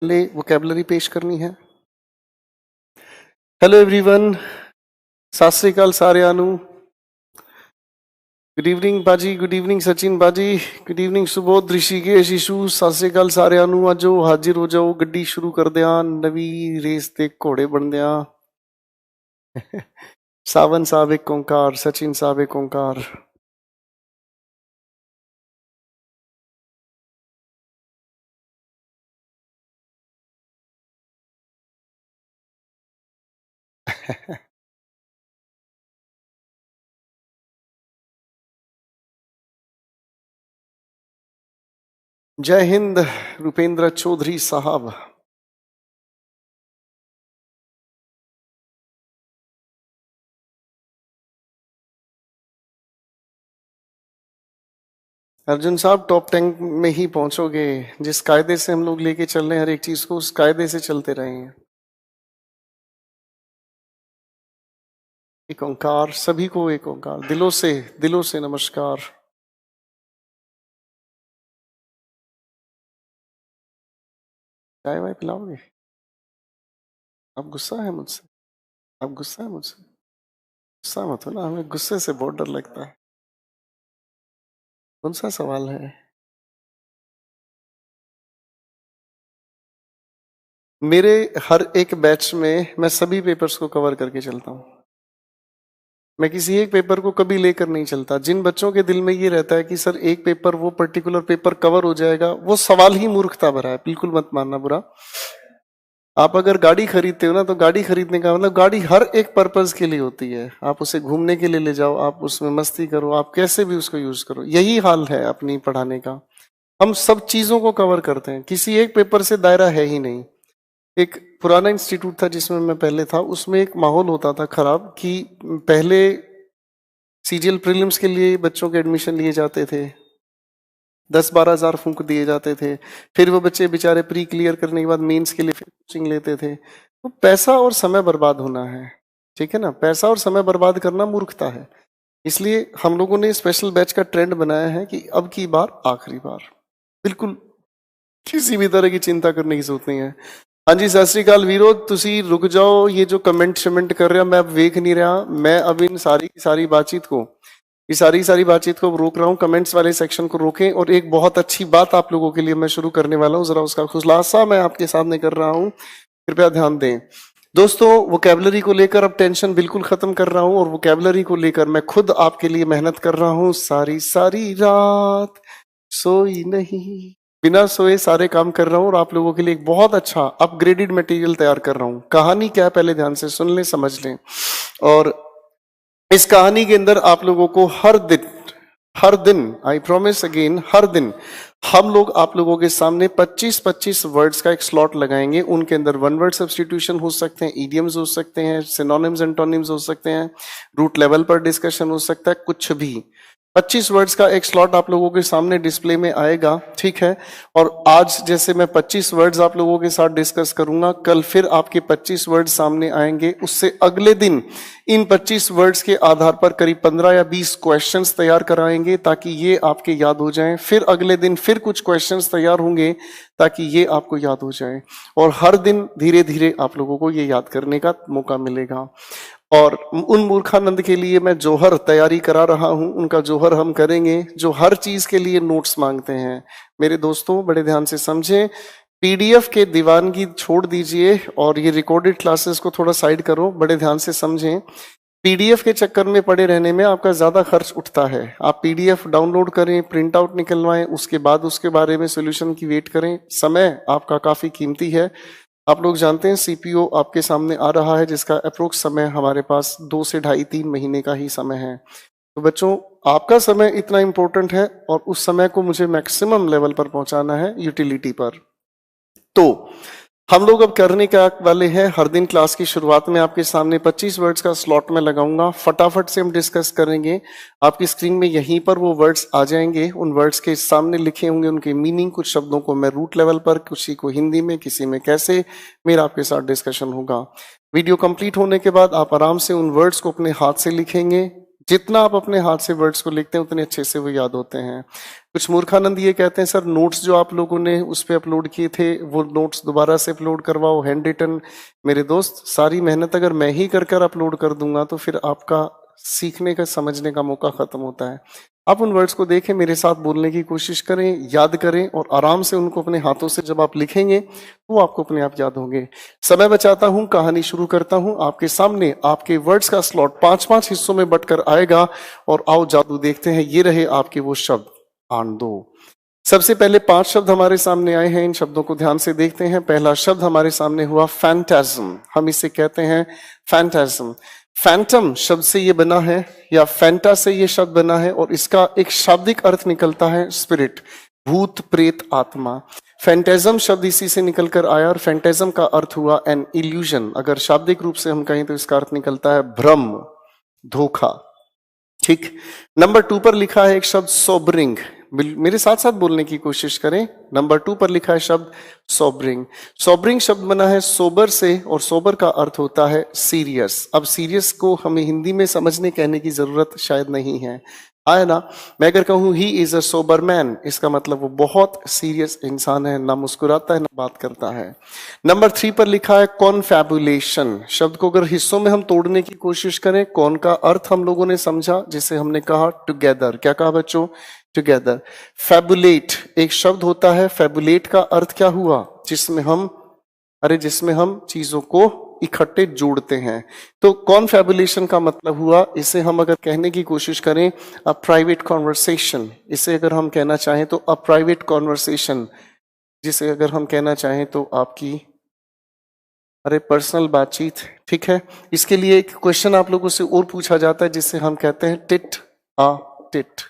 पहले वोकैबुलरी पेश करनी है। हेलो एवरीवन, सत श्री अकाल सारिਆਂ ਨੂੰ। गुड इवनिंग बाजी, गुड इवनिंग सचिन बाजी, good evening Subodh Rishikesh issue. सत श्री अकाल सारिਆਂ ਨੂੰ। आजो हाजिर हो जाओ, गड्डी शुरू कर दिया, नवी रेस ते घोड़े बन दिया। सावन साहब एक ओंकार, सचिन साहब एक ओंकार। जय हिंद रूपेंद्र चौधरी साहब। अर्जुन साहब टॉप 10 में ही पहुंचोगे। जिस कायदे से हम लोग लेके चल रहे हैं हर एक चीज को, उस कायदे से चलते रहेंगे। एक ओंकार, सभी को एक ओंकार, दिलों से नमस्कार। चाय वाय पिलाओगे? आप गुस्सा है मुझसे? आप गुस्सा है मुझसे? गुस्सा मत हो ना, हमें गुस्से से बहुत डर लगता है। कौन सा सवाल है? मेरे हर एक बैच में मैं सभी पेपर्स को कवर करके चलता हूँ। मैं किसी एक पेपर को कभी लेकर नहीं चलता। जिन बच्चों के दिल में ये रहता है कि सर एक पेपर, वो पर्टिकुलर पेपर कवर हो जाएगा, वो सवाल ही मूर्खता भरा है। बिल्कुल मत मानना बुरा। आप अगर गाड़ी खरीदते हो ना, तो गाड़ी खरीदने का मतलब गाड़ी हर एक पर्पज के लिए होती है। आप उसे घूमने के लिए ले जाओ, आप उसमें मस्ती करो, आप कैसे भी उसको यूज करो। यही हाल है अपनी पढ़ाने का। हम सब चीजों को कवर करते हैं, किसी एक पेपर से दायरा है ही नहीं। एक पुराना इंस्टीट्यूट था जिसमें मैं पहले था, उसमें एक माहौल होता था खराब कि पहले सीजीएल प्रीलिम्स के लिए बच्चों के एडमिशन लिए जाते थे, 10-12 हजार फूंक दिए जाते थे। फिर वो बच्चे बेचारे प्री क्लियर करने के बाद मेंस के लिए फिर कोचिंग लेते थे। तो पैसा और समय बर्बाद होना है, ठीक है ना। पैसा और समय बर्बाद करना मूर्खता है। इसलिए हम लोगों ने स्पेशल बैच का ट्रेंड बनाया है कि अब की बार आखिरी बार, बिल्कुल किसी भी तरह की चिंता करने की जरूरत नहीं है। हाँ जी, सत श्री अकाल वीरो, तुसी रुक जाओ। ये जो कमेंट शमेंट कर रहे हो मैं अब देख नहीं रहा। मैं अब इन सारी बातचीत को, ये सारी बातचीत को रोक रहा हूँ। कमेंट्स वाले सेक्शन को रोकें। और एक बहुत अच्छी बात आप लोगों के लिए मैं शुरू करने वाला हूँ, जरा उसका खुलासा मैं आपके सामने कर रहा हूँ, कृपया ध्यान दें। दोस्तों, वोकैबुलरी को लेकर अब टेंशन बिल्कुल खत्म कर रहा हूँ, और वोकैबुलरी को लेकर मैं खुद आपके लिए मेहनत कर रहा हूँ। सारी रात सोई नहीं, बिना सोए सारे काम कर रहा हूँ, और आप लोगों के लिए एक बहुत अच्छा अपग्रेडेड मटेरियल तैयार कर रहा हूँ। कहानी क्या है पहले ध्यान से सुन लें, समझ लें। और इस कहानी के अंदर आप लोगों को हर दिन आई प्रॉमिस अगेन, हर दिन हम लोग आप लोगों के सामने 25-25 वर्ड्स का एक स्लॉट लगाएंगे। उनके अंदर वन वर्ड सब्स्टिट्यूशन हो सकते हैं, इडियम्स हो सकते हैं, सिनोनिम्स एंटोनिम्स हो सकते हैं, रूट लेवल पर डिस्कशन हो सकता है, कुछ भी। 25 वर्ड्स का एक स्लॉट आप लोगों के सामने डिस्प्ले में आएगा, ठीक है। और आज जैसे मैं 25 वर्ड्स आप लोगों के साथ डिस्कस करूंगा, कल फिर आपके 25 वर्ड्स सामने आएंगे। उससे अगले दिन इन 25 वर्ड्स के आधार पर करीब 15 या 20 क्वेश्चंस तैयार कराएंगे, ताकि ये आपके याद हो जाएं। फिर अगले दिन फिर कुछ क्वेश्चंस तैयार होंगे ताकि ये आपको याद हो जाए। और हर दिन धीरे धीरे आप लोगों को ये याद करने का मौका मिलेगा। और उन मूर्खानंद के लिए मैं जोहर तैयारी करा रहा हूं। उनका जोहर हम करेंगे जो हर चीज के लिए नोट्स मांगते हैं। मेरे दोस्तों, बड़े ध्यान से समझें। पीडीएफ के दीवानगी छोड़ दीजिए और ये रिकॉर्डेड क्लासेस को थोड़ा साइड करो, बड़े ध्यान से समझें। पीडीएफ के चक्कर में पड़े रहने में आपका ज्यादा खर्च उठता है। आप पीडीएफ डाउनलोड करें, प्रिंट आउट निकलवाएं, उसके बाद उसके बारे में सोल्यूशन की वेट करें। समय आपका काफी कीमती है। आप लोग जानते हैं सीपीओ आपके सामने आ रहा है, जिसका अप्रोक्स समय हमारे पास 2 से 2.5-3 महीने का ही समय है। तो बच्चों, आपका समय इतना इंपॉर्टेंट है, और उस समय को मुझे मैक्सिमम लेवल पर पहुंचाना है, यूटिलिटी पर। तो हम लोग अब करने क्या वाले हैं, हर दिन क्लास की शुरुआत में आपके सामने 25 वर्ड्स का स्लॉट में लगाऊंगा। फटाफट से हम डिस्कस करेंगे। आपकी स्क्रीन में यहीं पर वो वर्ड्स आ जाएंगे। उन वर्ड्स के सामने लिखे होंगे उनके मीनिंग। कुछ शब्दों को मैं रूट लेवल पर, किसी को हिंदी में, किसी में कैसे, मेरा आपके साथ डिस्कशन होगा। वीडियो कंप्लीट होने के बाद आप आराम से उन वर्ड्स को अपने हाथ से लिखेंगे, जितना आप अपने हाथ से वर्ड्स को लिखते हैं उतने अच्छे से वो याद होते हैं। कुछ मूर्खानंद ये कहते हैं सर नोट्स जो आप लोगों ने उस पर अपलोड किए थे वो नोट्स दोबारा से अपलोड करवाओ हैंड रिटन। मेरे दोस्त सारी मेहनत अगर मैं ही कर अपलोड कर दूंगा तो फिर आपका सीखने का समझने का मौका खत्म होता है। आप उन वर्ड्स को देखें, मेरे साथ बोलने की कोशिश करें, याद करें और आराम से उनको अपने हाथों से जब आप लिखेंगे तो वो आपको अपने आप याद होंगे। समय बचाता हूं, कहानी शुरू करता हूं। आपके सामने आपके वर्ड्स का स्लॉट 5-5 हिस्सों में बंटकर आएगा और आओ जादू देखते हैं। ये रहे आपके वो शब्द आंदो। सबसे पहले 5 शब्द हमारे सामने आए हैं, इन शब्दों को ध्यान से देखते हैं। पहला शब्द हमारे सामने हुआ फैंटाज्म, हम इसे कहते हैं फैंटाज्म। फैंटम शब्द से ये बना है या फैंटा से ये शब्द बना है और इसका एक शाब्दिक अर्थ निकलता है स्पिरिट, भूत प्रेत आत्मा। फैंटेज्म शब्द इसी से निकलकर आया और फैंटेज्म का अर्थ हुआ एन इल्यूजन। अगर शाब्दिक रूप से हम कहें तो इसका अर्थ निकलता है भ्रम, धोखा। ठीक। नंबर 2 पर लिखा है एक शब्द सोबरिंग, मेरे साथ साथ बोलने की कोशिश करें। नंबर 2 पर लिखा है शब्द सोबरिंग। सोबरिंग शब्द बना है सोबर से और सोबर का अर्थ होता है सीरियस। अब सीरियस को हमें हिंदी में समझने कहने की जरूरत शायद नहीं है, आया ना। मैं अगर कहूं he is a sober man, इसका मतलब वो बहुत सीरियस इंसान है, ना मुस्कुराता है ना बात करता है। नंबर 3 पर लिखा है कॉन्फैबुलेशन। शब्द को अगर हिस्सों में हम तोड़ने की कोशिश करें, कौन का अर्थ हम लोगों ने समझा, जिसे हमने कहा टुगेदर। क्या कहा बच्चों? टुगेदर। फैबुलेट एक शब्द होता है, फैबुलेट का अर्थ क्या हुआ? जिसमें हम चीजों को इकट्ठे जोड़ते हैं। तो कॉन्फैबुलेशन का मतलब हुआ, इसे हम अगर कहने की कोशिश करें अ प्राइवेट कॉन्वर्सेशन, इसे अगर हम कहना चाहें तो अ प्राइवेट कॉन्वर्सेशन, जिसे अगर हम कहना चाहें तो आपकी पर्सनल बातचीत। ठीक है। इसके लिए एक क्वेश्चन आप लोगों से और पूछा जाता है जिसे हम कहते हैं टिट आ टिट।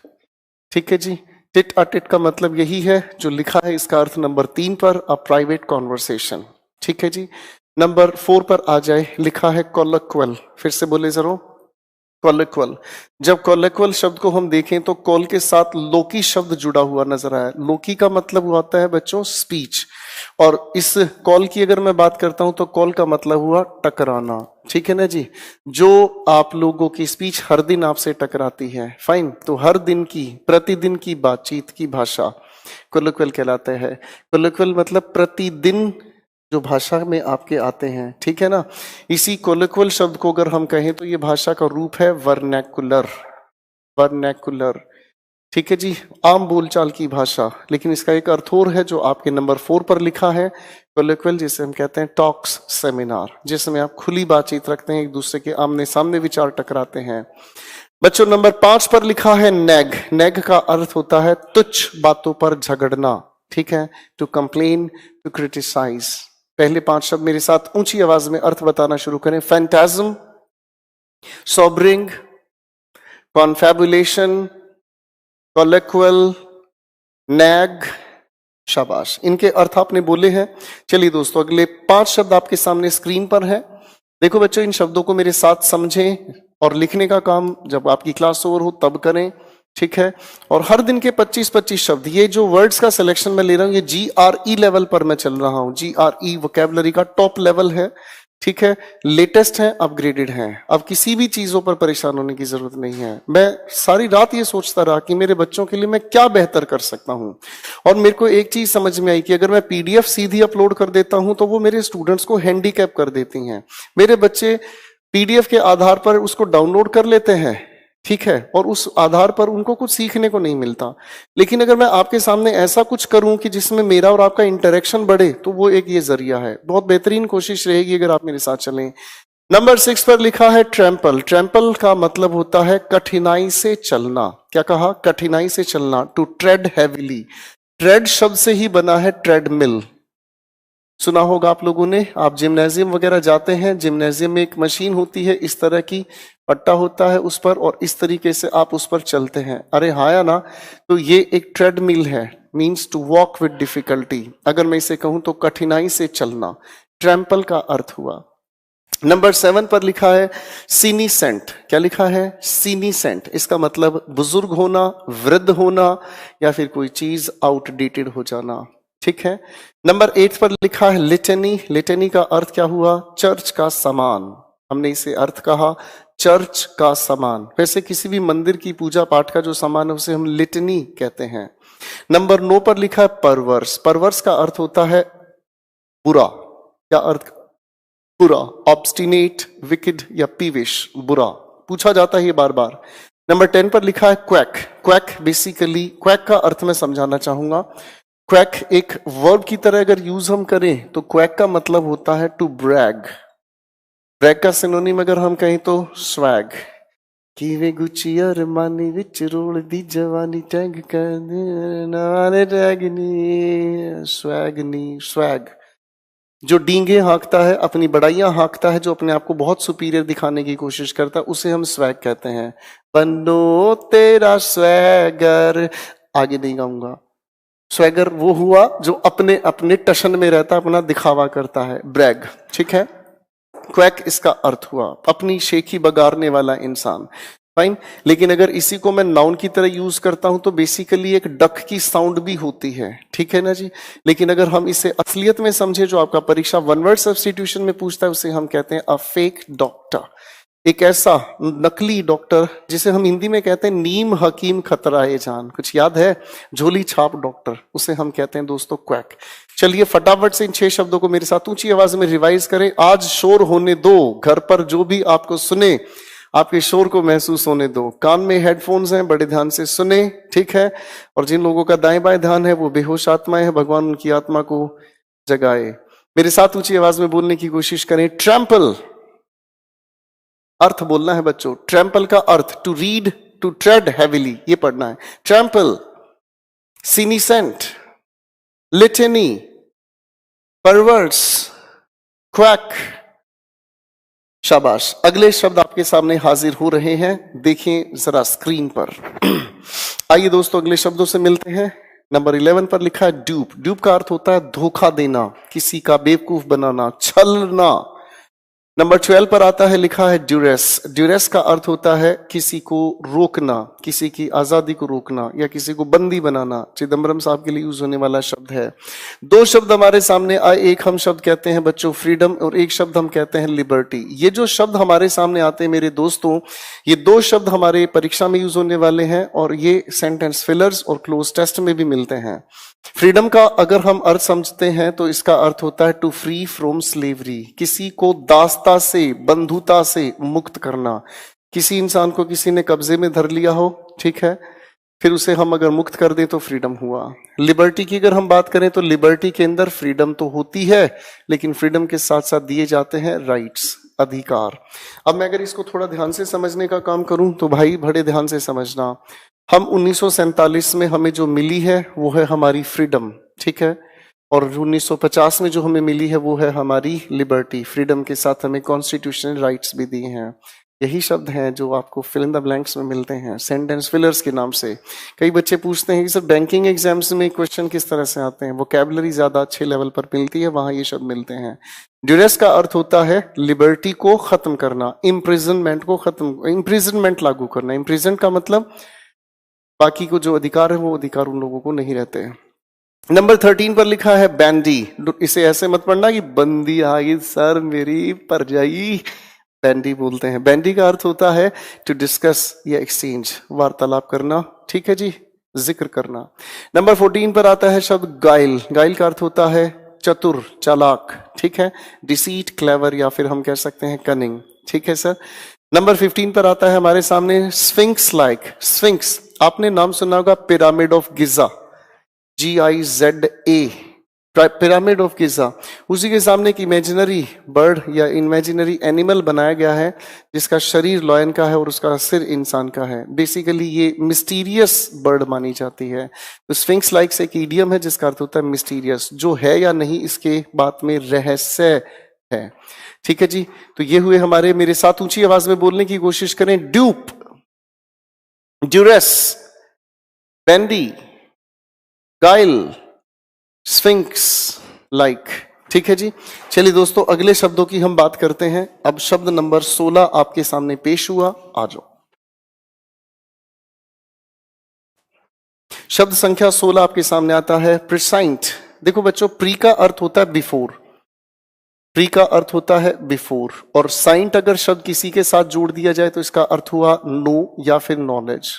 ठीक है जी। टिट आ टिट का मतलब यही है जो लिखा है, इसका अर्थ नंबर 3 पर अ प्राइवेट कॉन्वर्सेशन। ठीक है जी। नंबर 4 पर आ जाए, लिखा है कोलोक्वल। फिर से बोले जरूर, कोलोक्वल। जब कोलोक्वल शब्द को हम देखें तो कॉल के साथ लोकी शब्द जुड़ा हुआ नजर आया। लोकी का मतलब होता है बच्चों स्पीच, और इस कॉल की अगर मैं बात करता हूं तो कॉल का मतलब हुआ टकराना। ठीक है ना जी। जो आप लोगों की स्पीच हर दिन आपसे टकराती है, फाइन, तो हर दिन की प्रतिदिन की बातचीत की भाषा कोलोक्वल कहलाता है। कोलोक्वल मतलब प्रतिदिन जो भाषा में आपके आते हैं। ठीक है ना। इसी कोलोक्वल शब्द को अगर हम कहें तो ये भाषा का रूप है वर्नैकुलर। वर्नैकुलर। ठीक है जी, आम बोलचाल की भाषा। लेकिन इसका एक अर्थ और है जो आपके नंबर 4 पर लिखा है, कोलोक्वल, जिसे हम कहते हैं टॉक्स सेमिनार, जिसमें आप खुली बातचीत रखते हैं, एक दूसरे के आमने सामने विचार टकराते हैं। बच्चों नंबर 5 पर लिखा है नेग। नेग का अर्थ होता है तुच्छ बातों पर झगड़ना। ठीक है। To complain, to criticise. पहले 5 शब्द मेरे साथ ऊंची आवाज में अर्थ बताना शुरू करें। फैंटाज्म, सोबरिंग, कॉन्फैबुलेशन, कोलोक्वल, नैग। शाबाश, इनके अर्थ आपने बोले हैं। चलिए दोस्तों, अगले 5 शब्द आपके सामने स्क्रीन पर है। देखो बच्चों, इन शब्दों को मेरे साथ समझें और लिखने का काम जब आपकी क्लास ओवर हो तब करें। ठीक है। और हर दिन के 25-25 शब्द, ये जो वर्ड्स का सिलेक्शन मैं ले रहा हूं ये GRE लेवल पर मैं चल रहा हूं। GRE वोकैबुलरी का टॉप लेवल है। ठीक है। लेटेस्ट है, अपग्रेडेड है। अब किसी भी चीजों पर परेशान होने की जरूरत नहीं है। मैं सारी रात ये सोचता रहा कि मेरे बच्चों के लिए मैं क्या बेहतर कर सकता हूं, और मेरे को एक चीज समझ में आई कि अगर मैं PDF सीधी अपलोड कर देता हूं तो वो मेरे स्टूडेंट्स को हैंडीकैप कर देती हैं। मेरे बच्चे PDF के आधार पर उसको डाउनलोड कर लेते हैं, ठीक है, और उस आधार पर उनको कुछ सीखने को नहीं मिलता। लेकिन अगर मैं आपके सामने ऐसा कुछ करूं कि जिसमें मेरा और आपका इंटरेक्शन बढ़े, तो वो एक ये जरिया है। बहुत बेहतरीन कोशिश रहेगी अगर आप मेरे साथ चलें। नंबर 6 पर लिखा है ट्रैम्पल। ट्रैम्पल का मतलब होता है कठिनाई से चलना। क्या कहा? कठिनाई से चलना। To tread heavily. ट्रेड शब्द से ही बना है ट्रेडमिल। सुना होगा आप लोगों ने, आप जिम्नेजियम वगैरह जाते हैं, जिम्नेजियम में एक मशीन होती है, इस तरह की पट्टा होता है उस पर, और इस तरीके से आप उस पर चलते हैं। अरे हाँ या ना। तो ये एक ट्रेडमिल है, means to walk with difficulty. अगर मैं इसे कहूं तो कठिनाई से चलना, ट्रैम्पल का अर्थ हुआ। नंबर 7 पर लिखा है सीनीसेंट। क्या लिखा है? सीनीसेंट। इसका मतलब बुजुर्ग होना, वृद्ध होना, या फिर कोई चीज आउटडेटेड हो जाना। ठीक है। नंबर 8 पर लिखा है लिटनी। लिटनी का अर्थ क्या हुआ? चर्च का सामान। हमने इसे अर्थ कहा चर्च का सामान। वैसे किसी भी मंदिर की पूजा पाठ का जो सामान है उसे हम लिटनी कहते हैं। नंबर 9 पर लिखा है परवर्स। परवर्स का अर्थ होता है बुरा। क्या अर्थ? बुरा, ऑब्स्टिनेट, विकेड या पीविश, बुरा, पूछा जाता है ये बार बार। नंबर 10 पर लिखा है क्वैक। क्वैक बेसिकली, क्वैक का अर्थ मैं समझाना चाहूंगा। क्वैक एक वर्ब की तरह अगर यूज हम करें तो क्वैक का मतलब होता है टू ब्रैग। ब्रैग का सिनोनिम अगर हम कहें तो स्वैग। कीवे गुची और मानी विच रोल दी जवानी टैग कर टैगनी स्वैगनी। स्वैग जो डींगे हाँकता है, अपनी बड़ाइयां हाँकता है, जो अपने आप को बहुत सुपीरियर दिखाने की कोशिश करता है, उसे हम स्वैग कहते हैं। बनो तेरा स्वैगर, आगे नहीं गाऊंगा। स्वैगर वो हुआ जो अपने अपने टशन में रहता, अपना दिखावा करता है, ब्रैग, ठीक है। क्वैक इसका अर्थ हुआ अपनी शेखी बगारने वाला इंसान, फाइन। लेकिन अगर इसी को मैं नाउन की तरह यूज करता हूं तो बेसिकली एक डक की साउंड भी होती है, ठीक है ना जी। लेकिन अगर हम इसे असलियत में समझे, जो आपका परीक्षा वन वर्ड सब्स्टिट्यूशन में पूछता है, उसे हम कहते हैं अ फेक डॉक्टर। एक ऐसा नकली डॉक्टर जिसे हम हिंदी में कहते हैं नीम हकीम खतराए जान। कुछ याद है? झोली छाप डॉक्टर, उसे हम कहते हैं दोस्तों क्वैक। चलिए फटाफट से इन 6 शब्दों को मेरे साथ ऊंची आवाज में रिवाइज करें। आज शोर होने दो, घर पर जो भी आपको सुने आपके शोर को महसूस होने दो। कान में हेडफोन्स हैं, बड़े ध्यान से सुने, ठीक है। और जिन लोगों का दाएं बाएं ध्यान है वो बेहोश आत्माएं हैं, भगवान उनकी आत्मा को जगाए। मेरे साथ ऊंची आवाज में बोलने की कोशिश करें। ट्रैम्पल, अर्थ बोलना है बच्चों। ट्रैम्पल का अर्थ to read, to tread heavily, ये पढ़ना है। Trample, senescent, litany, perverse, quack. शाबाश। अगले शब्द आपके सामने हाजिर हो रहे हैं, देखिए जरा स्क्रीन पर। आइए दोस्तों अगले शब्दों से मिलते हैं। नंबर 11 पर लिखा है ड्यूप। ड्यूप का अर्थ होता है धोखा देना, किसी का बेवकूफ बनाना, छलना। नंबर 12 पर आता है, लिखा है ड्यूरेस। ड्यूरेस का अर्थ होता है किसी को रोकना, किसी की आजादी को रोकना या किसी को बंदी बनाना। चिदम्बरम साहब के लिए यूज होने वाला शब्द है। 2 शब्द हमारे सामने आए, एक हम शब्द कहते हैं बच्चों फ्रीडम और एक शब्द हम कहते हैं लिबर्टी। ये जो शब्द हमारे सामने आते हैं मेरे दोस्तों, ये 2 शब्द हमारे परीक्षा में यूज होने वाले हैं और ये सेंटेंस फिलर्स और क्लोज टेस्ट में भी मिलते हैं। फ्रीडम का अगर हम अर्थ समझते हैं तो इसका अर्थ होता है टू फ्री फ्रॉम स्लेवरी, किसी को दासता से, बंधुता से मुक्त करना। किसी इंसान को किसी ने कब्जे में धर लिया हो, ठीक है, फिर उसे हम अगर मुक्त कर दें तो फ्रीडम हुआ। लिबर्टी की अगर हम बात करें तो लिबर्टी के अंदर फ्रीडम तो होती है, लेकिन फ्रीडम के साथ साथ दिए जाते हैं राइट्स, अधिकार। अब मैं अगर इसको थोड़ा ध्यान से समझने का काम करूं तो भाई बड़े ध्यान से समझना। हम 1947 में हमें जो मिली है वो है हमारी फ्रीडम, ठीक है। और 1950 में जो हमें मिली है वो है हमारी लिबर्टी। फ्रीडम के साथ हमें कॉन्स्टिट्यूशनल राइट्स भी दिए हैं। यही शब्द हैं जो आपको फिल इन द ब्लैंक्स में मिलते हैं सेंटेंस फिलर्स के नाम से। कई बच्चे पूछते हैं कि सर बैंकिंग एग्जाम्स में क्वेश्चन किस तरह से आते हैं, वोकैबुलरी ज्यादा अच्छे लेवल पर मिलती है, वहां ये शब्द मिलते हैं। ड्यूरेस का अर्थ होता है लिबर्टी को खत्म करना, इम्प्रिजनमेंट को खत्म, इम्प्रिजनमेंट लागू करना। इम्प्रिजन का मतलब बाकी को जो अधिकार है वो अधिकार उन लोगों को नहीं रहते। नंबर 13 पर लिखा है बैंडी। इसे ऐसे मत पढ़ना कि बंदी आ गई सर मेरी परजाई, बैंडी बोलते हैं। बैंडी का अर्थ होता है टू डिस्कस या एक्सचेंज, वार्तालाप करना, ठीक है जी, जिक्र करना। नंबर 14 पर आता है शब्द गाइल। गाइल का अर्थ होता है चतुर, चालाक, ठीक है, डिसीट, क्लेवर या फिर हम कह सकते हैं कनिंग, ठीक है सर। नंबर 15 पर आता है हमारे सामने स्फिंक्स लाइक। स्फिंक्स आपने नाम सुना होगा, pyramid of Giza, GIZA, pyramid of Giza. उसी के सामने एक इमेजिनरी बर्ड या इमेजिनरी एनिमल बनाया गया है जिसका शरीर लॉयन का है और उसका सिर इंसान का है। बेसिकली ये मिस्टीरियस बर्ड मानी जाती है। तो स्फिंक्स लाइक से एक इडियम है जिसका अर्थ होता है मिस्टीरियस, जो है या नहीं इसके बात में रहस्य है, ठीक है जी। तो ये हुए हमारे, मेरे साथ ऊंची आवाज में बोलने की कोशिश करें। ड्यूप, ड्यूरेस, बैंडी, गाइल, स्फिंक्स लाइक, ठीक है जी। चलिए दोस्तों अगले शब्दों की हम बात करते हैं। अब शब्द नंबर 16 आपके सामने पेश हुआ, आ जाओ। शब्द संख्या 16 आपके सामने आता है प्रिसाइंट। देखो बच्चों, प्री का अर्थ होता है बिफोर, प्री का अर्थ होता है बिफोर, और साइंट अगर शब्द किसी के साथ जोड़ दिया जाए तो इसका अर्थ हुआ नो या फिर नॉलेज।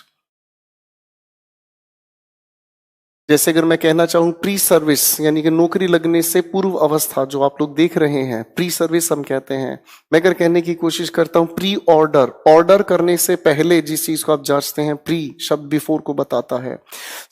जैसे अगर मैं कहना चाहूं प्री सर्विस, यानी कि नौकरी लगने से पूर्व अवस्था, जो आप लोग देख रहे हैं प्री सर्विस हम कहते हैं। मैं अगर कहने की कोशिश करता हूं प्री ऑर्डर, ऑर्डर करने से पहले जिस चीज को आप जांचते हैं, प्री शब्द बिफोर को बताता है।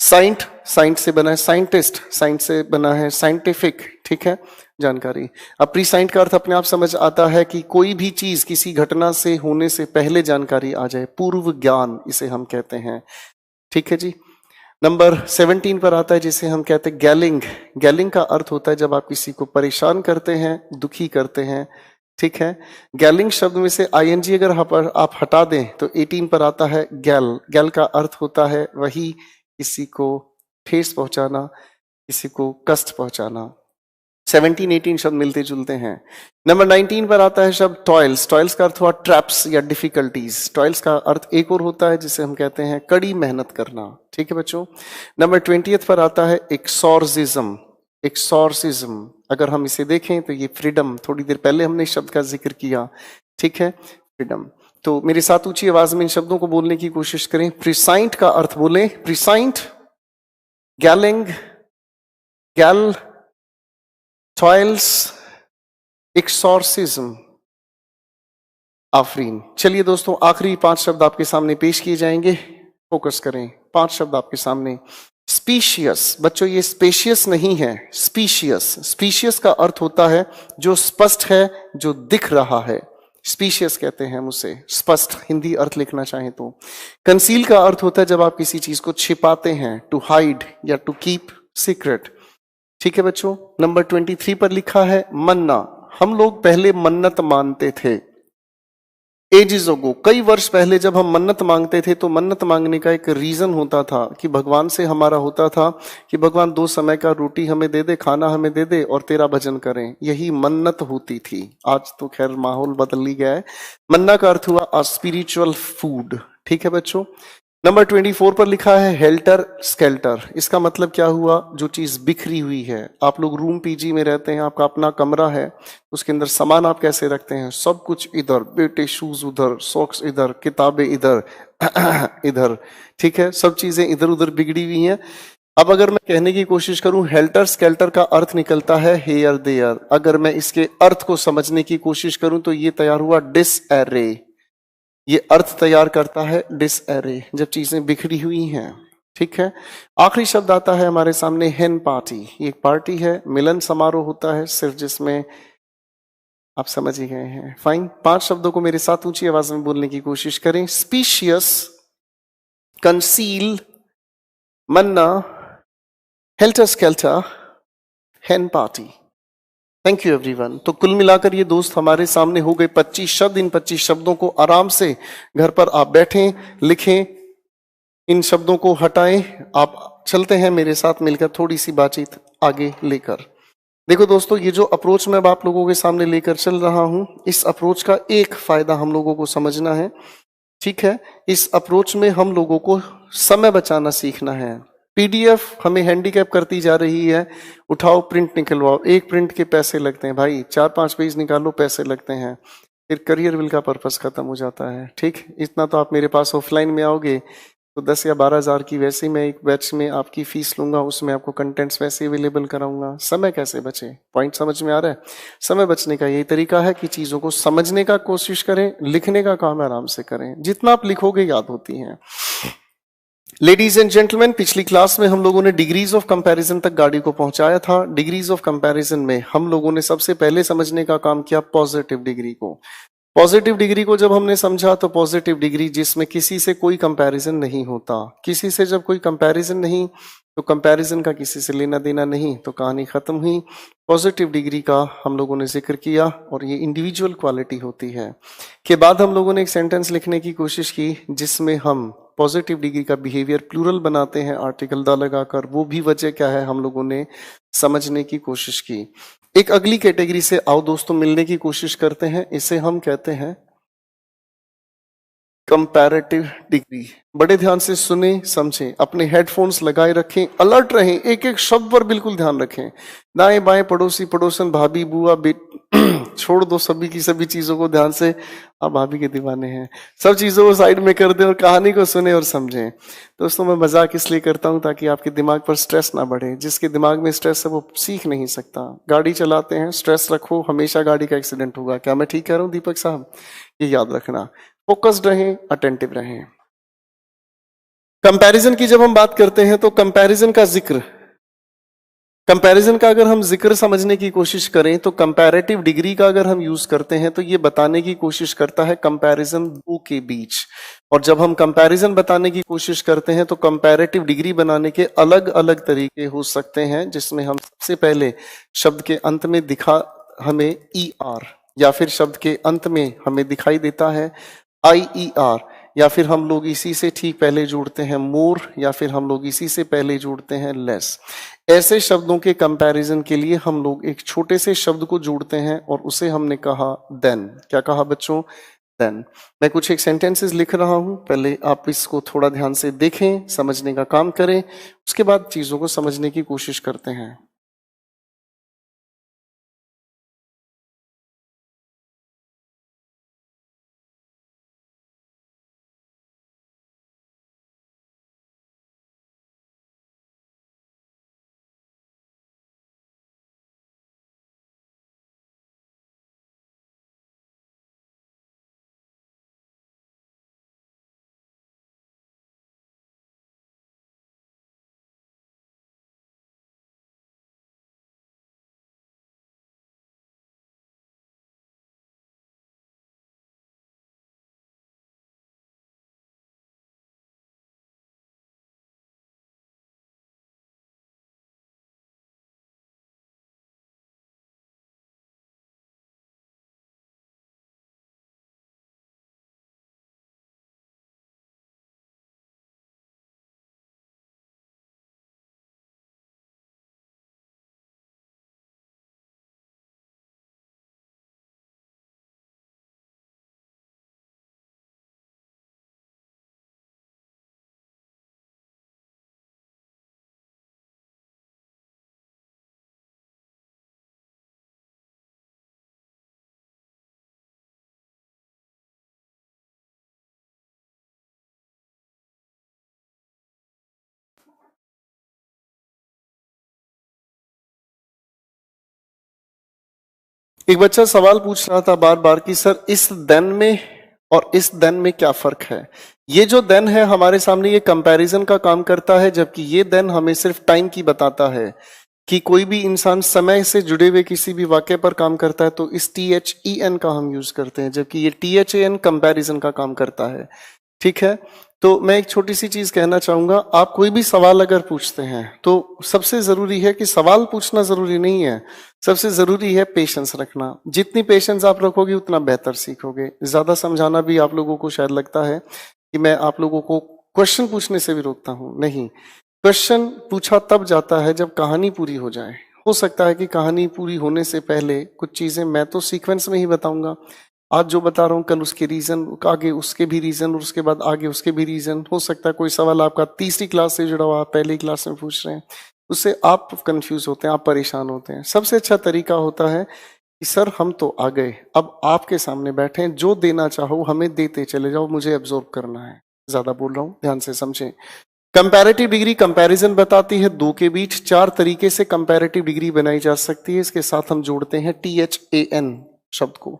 साइंट, साइंट से बना है साइंटिस्ट, साइंट से बना है साइंटिफिक, ठीक है, जानकारी। अब प्री साइंट का अर्थ अपने आप समझ आता है कि कोई भी चीज किसी घटना से होने से पहले जानकारी आ जाए, पूर्व ज्ञान इसे हम कहते हैं, ठीक है जी। नंबर 17 पर आता है जिसे हम कहते हैं गैलिंग। गैलिंग का अर्थ होता है जब आप किसी को परेशान करते हैं, दुखी करते हैं, ठीक है। गैलिंग शब्द में से आईएनजी अगर आप हटा दें तो 18 पर आता है गैल। गैल का अर्थ होता है वही किसी को ठेस पहुंचाना, किसी को कष्ट पहुंचाना। 17, 18 शब्द मिलते जुलते हैं। नंबर 19 पर आता है शब्द टॉयल्स। टॉयल्स का अर्थ हुआ ट्रैप्स या डिफिकल्टीज। टॉयल्स का अर्थ एक और होता है जिसे हम कहते हैं कड़ी मेहनत करना, ठीक है बच्चों। नंबर 20 पर आता है एक्सॉर्सिज्म। एक्सॉर्सिज्म अगर हम इसे देखें तो ये फ्रीडम, थोड़ी देर पहले हमने इस शब्द का जिक्र किया, ठीक है, फ्रीडम। तो मेरे साथ ऊंची आवाज में इन शब्दों को बोलने की कोशिश करें। प्रिसाइंट का अर्थ बोले, प्रिसाइंट, गैलिंग, गैल, टॉयल्स, एक्सॉर्सिज्म, आफरीन। चलिए दोस्तों, आखिरी 5 शब्द आपके सामने पेश किए जाएंगे, फोकस करें। 5 शब्द आपके सामने। स्पीशियस, बच्चों ये स्पेशियस नहीं है, स्पीशियस। स्पीशियस का अर्थ होता है जो स्पष्ट है, जो दिख रहा है, स्पीशियस कहते हैं हम उसे, स्पष्ट हिंदी अर्थ लिखना चाहें तो। कंसील का अर्थ होता है जब आप किसी चीज को छिपाते हैं, टू हाइड या टू कीप सीक्रेट, ठीक है बच्चों। नंबर 23 पर लिखा है मन्ना। हम लोग पहले मन्नत मानते थे, एजेस अगो, कई वर्ष पहले जब हम मन्नत मांगते थे तो मन्नत मांगने का एक रीजन होता था कि भगवान से हमारा होता था कि भगवान 2 समय का रोटी हमें दे दे, खाना हमें दे दे और तेरा भजन करें, यही मन्नत होती थी। आज तो खैर माहौल बदल ही गया है। मन्ना का अर्थ हुआ अ स्पिरिचुअल फूड, ठीक है बच्चों। नंबर 24 पर लिखा है हेल्टर स्केल्टर। इसका मतलब क्या हुआ, जो चीज बिखरी हुई है। आप लोग रूम पीजी में रहते हैं, आपका अपना कमरा है, उसके अंदर सामान आप कैसे रखते हैं, सब कुछ इधर, बेटे शूज उधर, सॉक्स इधर, किताबें इधर इधर, ठीक है, सब चीजें इधर उधर बिगड़ी हुई हैं। अब अगर मैं कहने की कोशिश करूं, हेल्टर स्केल्टर का अर्थ निकलता है हेयर देयर। अगर मैं इसके अर्थ को समझने की कोशिश करूं तो ये तैयार हुआ डिसएरे। ये अर्थ तैयार करता है डिसएरे, जब चीजें बिखरी हुई हैं, ठीक है। आखिरी शब्द आता है हमारे सामने हेन पार्टी। ये एक पार्टी है, मिलन समारोह होता है सिर्फ, जिसमें आप समझ ही गए हैं, फाइन। 5 शब्दों को मेरे साथ ऊंची आवाज में बोलने की कोशिश करें। स्पीशियस, कंसील, मन्ना, हेल्टर स्केल्टर, हेन पार्टी। Thank you everyone. तो कुल मिलाकर ये दोस्त हमारे सामने हो गए 25 शब्द। इन 25 शब्दों को आराम से घर पर आप बैठें, लिखें, इन शब्दों को हटाएं। आप चलते हैं मेरे साथ मिलकर थोड़ी सी बातचीत आगे लेकर। देखो दोस्तों, ये जो अप्रोच मैं अब आप लोगों के सामने लेकर चल रहा हूं, इस अप्रोच का एक फायदा हम लोगों को समझना है, ठीक है। इस अप्रोच में हम लोगों को समय बचाना सीखना है। पीडीएफ हमें हैंडीकैप करती जा रही है, उठाओ प्रिंट निकलवाओ, एक प्रिंट के पैसे लगते हैं भाई, 4-5 पेज निकालो, पैसे लगते हैं, फिर करियर बिल का पर्पस खत्म हो जाता है, ठीक। इतना तो आप मेरे पास ऑफलाइन में आओगे तो 10 या 12 हजार की वैसे मैं एक बैच में आपकी फीस लूंगा, उसमें आपको कंटेंट्स वैसे अवेलेबल कराऊंगा। समय कैसे बचे, पॉइंट समझ में आ रहा है। समय बचने का यही तरीका है कि चीजों को समझने का कोशिश करें, लिखने का काम आराम से करें, जितना आप लिखोगे याद होती हैं। लेडीज एंड जेंटलमैन, पिछली क्लास में हम लोगों ने डिग्रीज ऑफ कंपैरिजन तक गाड़ी को पहुंचाया था। डिग्रीज ऑफ कंपैरिजन में हम लोगों ने सबसे पहले समझने का काम किया पॉजिटिव डिग्री को। पॉजिटिव डिग्री को जब हमने समझा तो पॉजिटिव डिग्री जिसमें किसी से कोई कंपैरिजन नहीं होता, किसी से जब कोई कंपैरिजन नहीं तो कंपैरिजन का किसी से लेना देना नहीं, तो कहानी खत्म हुई। पॉजिटिव डिग्री का हम लोगों ने जिक्र किया और ये इंडिविजुअल क्वालिटी होती है। के बाद हम लोगों ने एक सेंटेंस लिखने की कोशिश की जिसमें हम पॉजिटिव डिग्री का बिहेवियर प्लूरल बनाते हैं आर्टिकल द लगाकर। वो भी वजह क्या है हम लोगों ने समझने की कोशिश की। एक अगली कैटेगरी से आओ दोस्तों मिलने की कोशिश करते हैं, इसे हम कहते हैं कंपैरेटिव डिग्री। बड़े ध्यान से सुने समझें, अपने हेडफोन्स लगाए रखें, अलर्ट रहें, एक एक शब्द पर बिल्कुल ध्यान रखें। दाएं बाएं, पड़ोसी पड़ोसन, भाभी बुआ छोड़ दो सभी की सभी चीजों को ध्यान से, आप भाभी के दीवाने हैं, सब चीजों को साइड में कर दें और कहानी को सुने और समझें। दोस्तों मैं मजाक इसलिए करता हूं ताकि आपके दिमाग पर स्ट्रेस ना बढ़े। जिसके दिमाग में स्ट्रेस है वो सीख नहीं सकता। गाड़ी चलाते हैं, स्ट्रेस रखो, हमेशा गाड़ी का एक्सीडेंट होगा। क्या मैं ठीक कह रहा हूं दीपक साहब? ये याद रखना। फोकस्ड रहें, अटेंटिव रहें। कंपैरिजन की जब हम बात करते हैं तो कंपैरिजन का अगर हम जिक्र समझने की कोशिश करें तो कंपैरेटिव डिग्री का अगर हम यूज करते हैं तो ये बताने की कोशिश करता है कंपैरिजन दो के बीच। और जब हम कंपैरिजन बताने की कोशिश करते हैं तो कंपैरेटिव डिग्री बनाने के अलग अलग तरीके हो सकते हैं, जिसमें हम सबसे पहले शब्द के अंत में हमें ER, या फिर शब्द के अंत में हमें दिखाई देता है IER, या फिर हम लोग इसी से ठीक पहले जोड़ते हैं मोर, या फिर हम लोग इसी से पहले जोड़ते हैं लेस। ऐसे शब्दों के कंपैरिजन के लिए हम लोग एक छोटे से शब्द को जोड़ते हैं और उसे हमने कहा देन। क्या कहा बच्चों? देन। मैं कुछ एक सेंटेंसेस लिख रहा हूं, पहले आप इसको थोड़ा ध्यान से देखें, समझने का काम करें, उसके बाद चीजों को समझने की कोशिश करते हैं। एक बच्चा सवाल पूछ रहा था बार बार कि सर इस देन में और इस देन में क्या फर्क है? ये जो देन है हमारे सामने, ये कंपैरिजन का काम करता है, जबकि ये देन हमें सिर्फ टाइम की बताता है कि कोई भी इंसान समय से जुड़े हुए किसी भी वाक्य पर काम करता है तो इस THEN का हम यूज करते हैं, जबकि ये THAN कंपैरिजन का काम करता है। ठीक है, तो मैं एक छोटी सी चीज कहना चाहूंगा। आप कोई भी सवाल अगर पूछते हैं तो सबसे जरूरी है कि सवाल पूछना जरूरी नहीं है, सबसे जरूरी है पेशेंस रखना। जितनी पेशेंस आप रखोगे उतना बेहतर सीखोगे। ज्यादा समझाना भी आप लोगों को शायद लगता है कि मैं आप लोगों को क्वेश्चन पूछने से भी रोकता हूं, नहीं। क्वेश्चन पूछा तब जाता है जब कहानी पूरी हो जाए। हो सकता है कि कहानी पूरी होने से पहले कुछ चीजें मैं तो सीक्वेंस में ही बताऊंगा, आज जो बता रहा हूँ कल उसके रीजन, आगे उसके भी रीजन, और उसके बाद आगे उसके भी रीजन। हो सकता है कोई सवाल आपका तीसरी क्लास से जुड़ा हुआ, आप पहली क्लास में पूछ रहे हैं, उससे आप कंफ्यूज होते हैं, आप परेशान होते हैं। सबसे अच्छा तरीका होता है कि सर हम तो आ गए, अब आपके सामने बैठे हैं, जो देना चाहो हमें देते चले जाओ, मुझे एब्जॉर्ब करना है। ज्यादा बोल रहा हूं, ध्यान से समझें। कंपैरेटिव डिग्री कंपैरिजन बताती है दो के बीच। 4 तरीके से कंपैरेटिव डिग्री बनाई जा सकती है। इसके साथ हम जोड़ते हैं THAN शब्द को।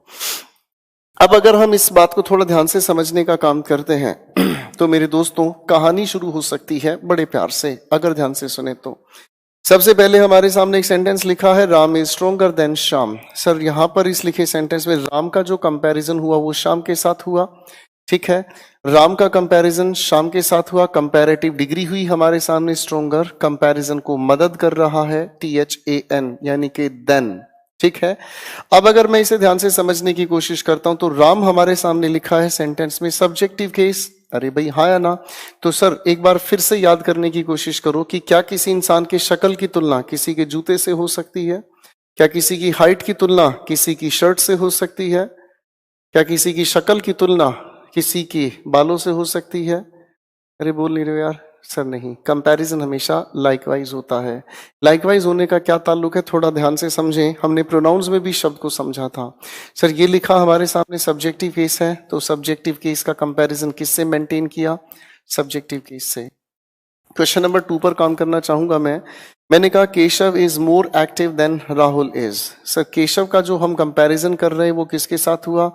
अब अगर हम इस बात को थोड़ा ध्यान से समझने का काम करते हैं तो मेरे दोस्तों कहानी शुरू हो सकती है बड़े प्यार से, अगर ध्यान से सुने तो। सबसे पहले हमारे सामने एक सेंटेंस लिखा है, Ram is stronger then Shyam. Sir यहां पर इस लिखे सेंटेंस में राम का जो कंपैरिजन हुआ वो श्याम के साथ हुआ। ठीक है, राम का कंपैरिजन श्याम के साथ हुआ। कंपैरेटिव डिग्री हुई हमारे सामने स्ट्रोंगर, कंपैरिजन को मदद कर रहा है THAN यानी कि देन। ठीक है, अब अगर मैं इसे ध्यान से समझने की कोशिश करता हूं तो राम हमारे सामने लिखा है सेंटेंस में सब्जेक्टिव केस। अरे भाई हाँ या ना? तो सर एक बार फिर से याद करने की कोशिश करो कि क्या किसी इंसान के शक्ल की तुलना किसी के जूते से हो सकती है? क्या किसी की हाइट की तुलना किसी की शर्ट से हो सकती है? क्या किसी की शक्ल की तुलना किसी के बालों से हो सकती है? अरे बोल नहीं रहे यार, सर नहीं, कंपैरिजन हमेशा लाइकवाइज होता है। लाइकवाइज होने का क्या ताल्लुक है, थोड़ा ध्यान से समझें। हमने प्रोनाउंस में भी शब्द को समझा था। सर ये लिखा हमारे सामने सब्जेक्टिव केस है, तो सब्जेक्टिव केस का कंपैरिजन किससे मेंटेन किया, सब्जेक्टिव केस से। क्वेश्चन नंबर 2 पर काम करना चाहूंगा मैंने कहा Keshav is more active than Rahul is. Sir Keshav का जो हम कंपैरिजन कर रहे हैं वो किसके साथ हुआ,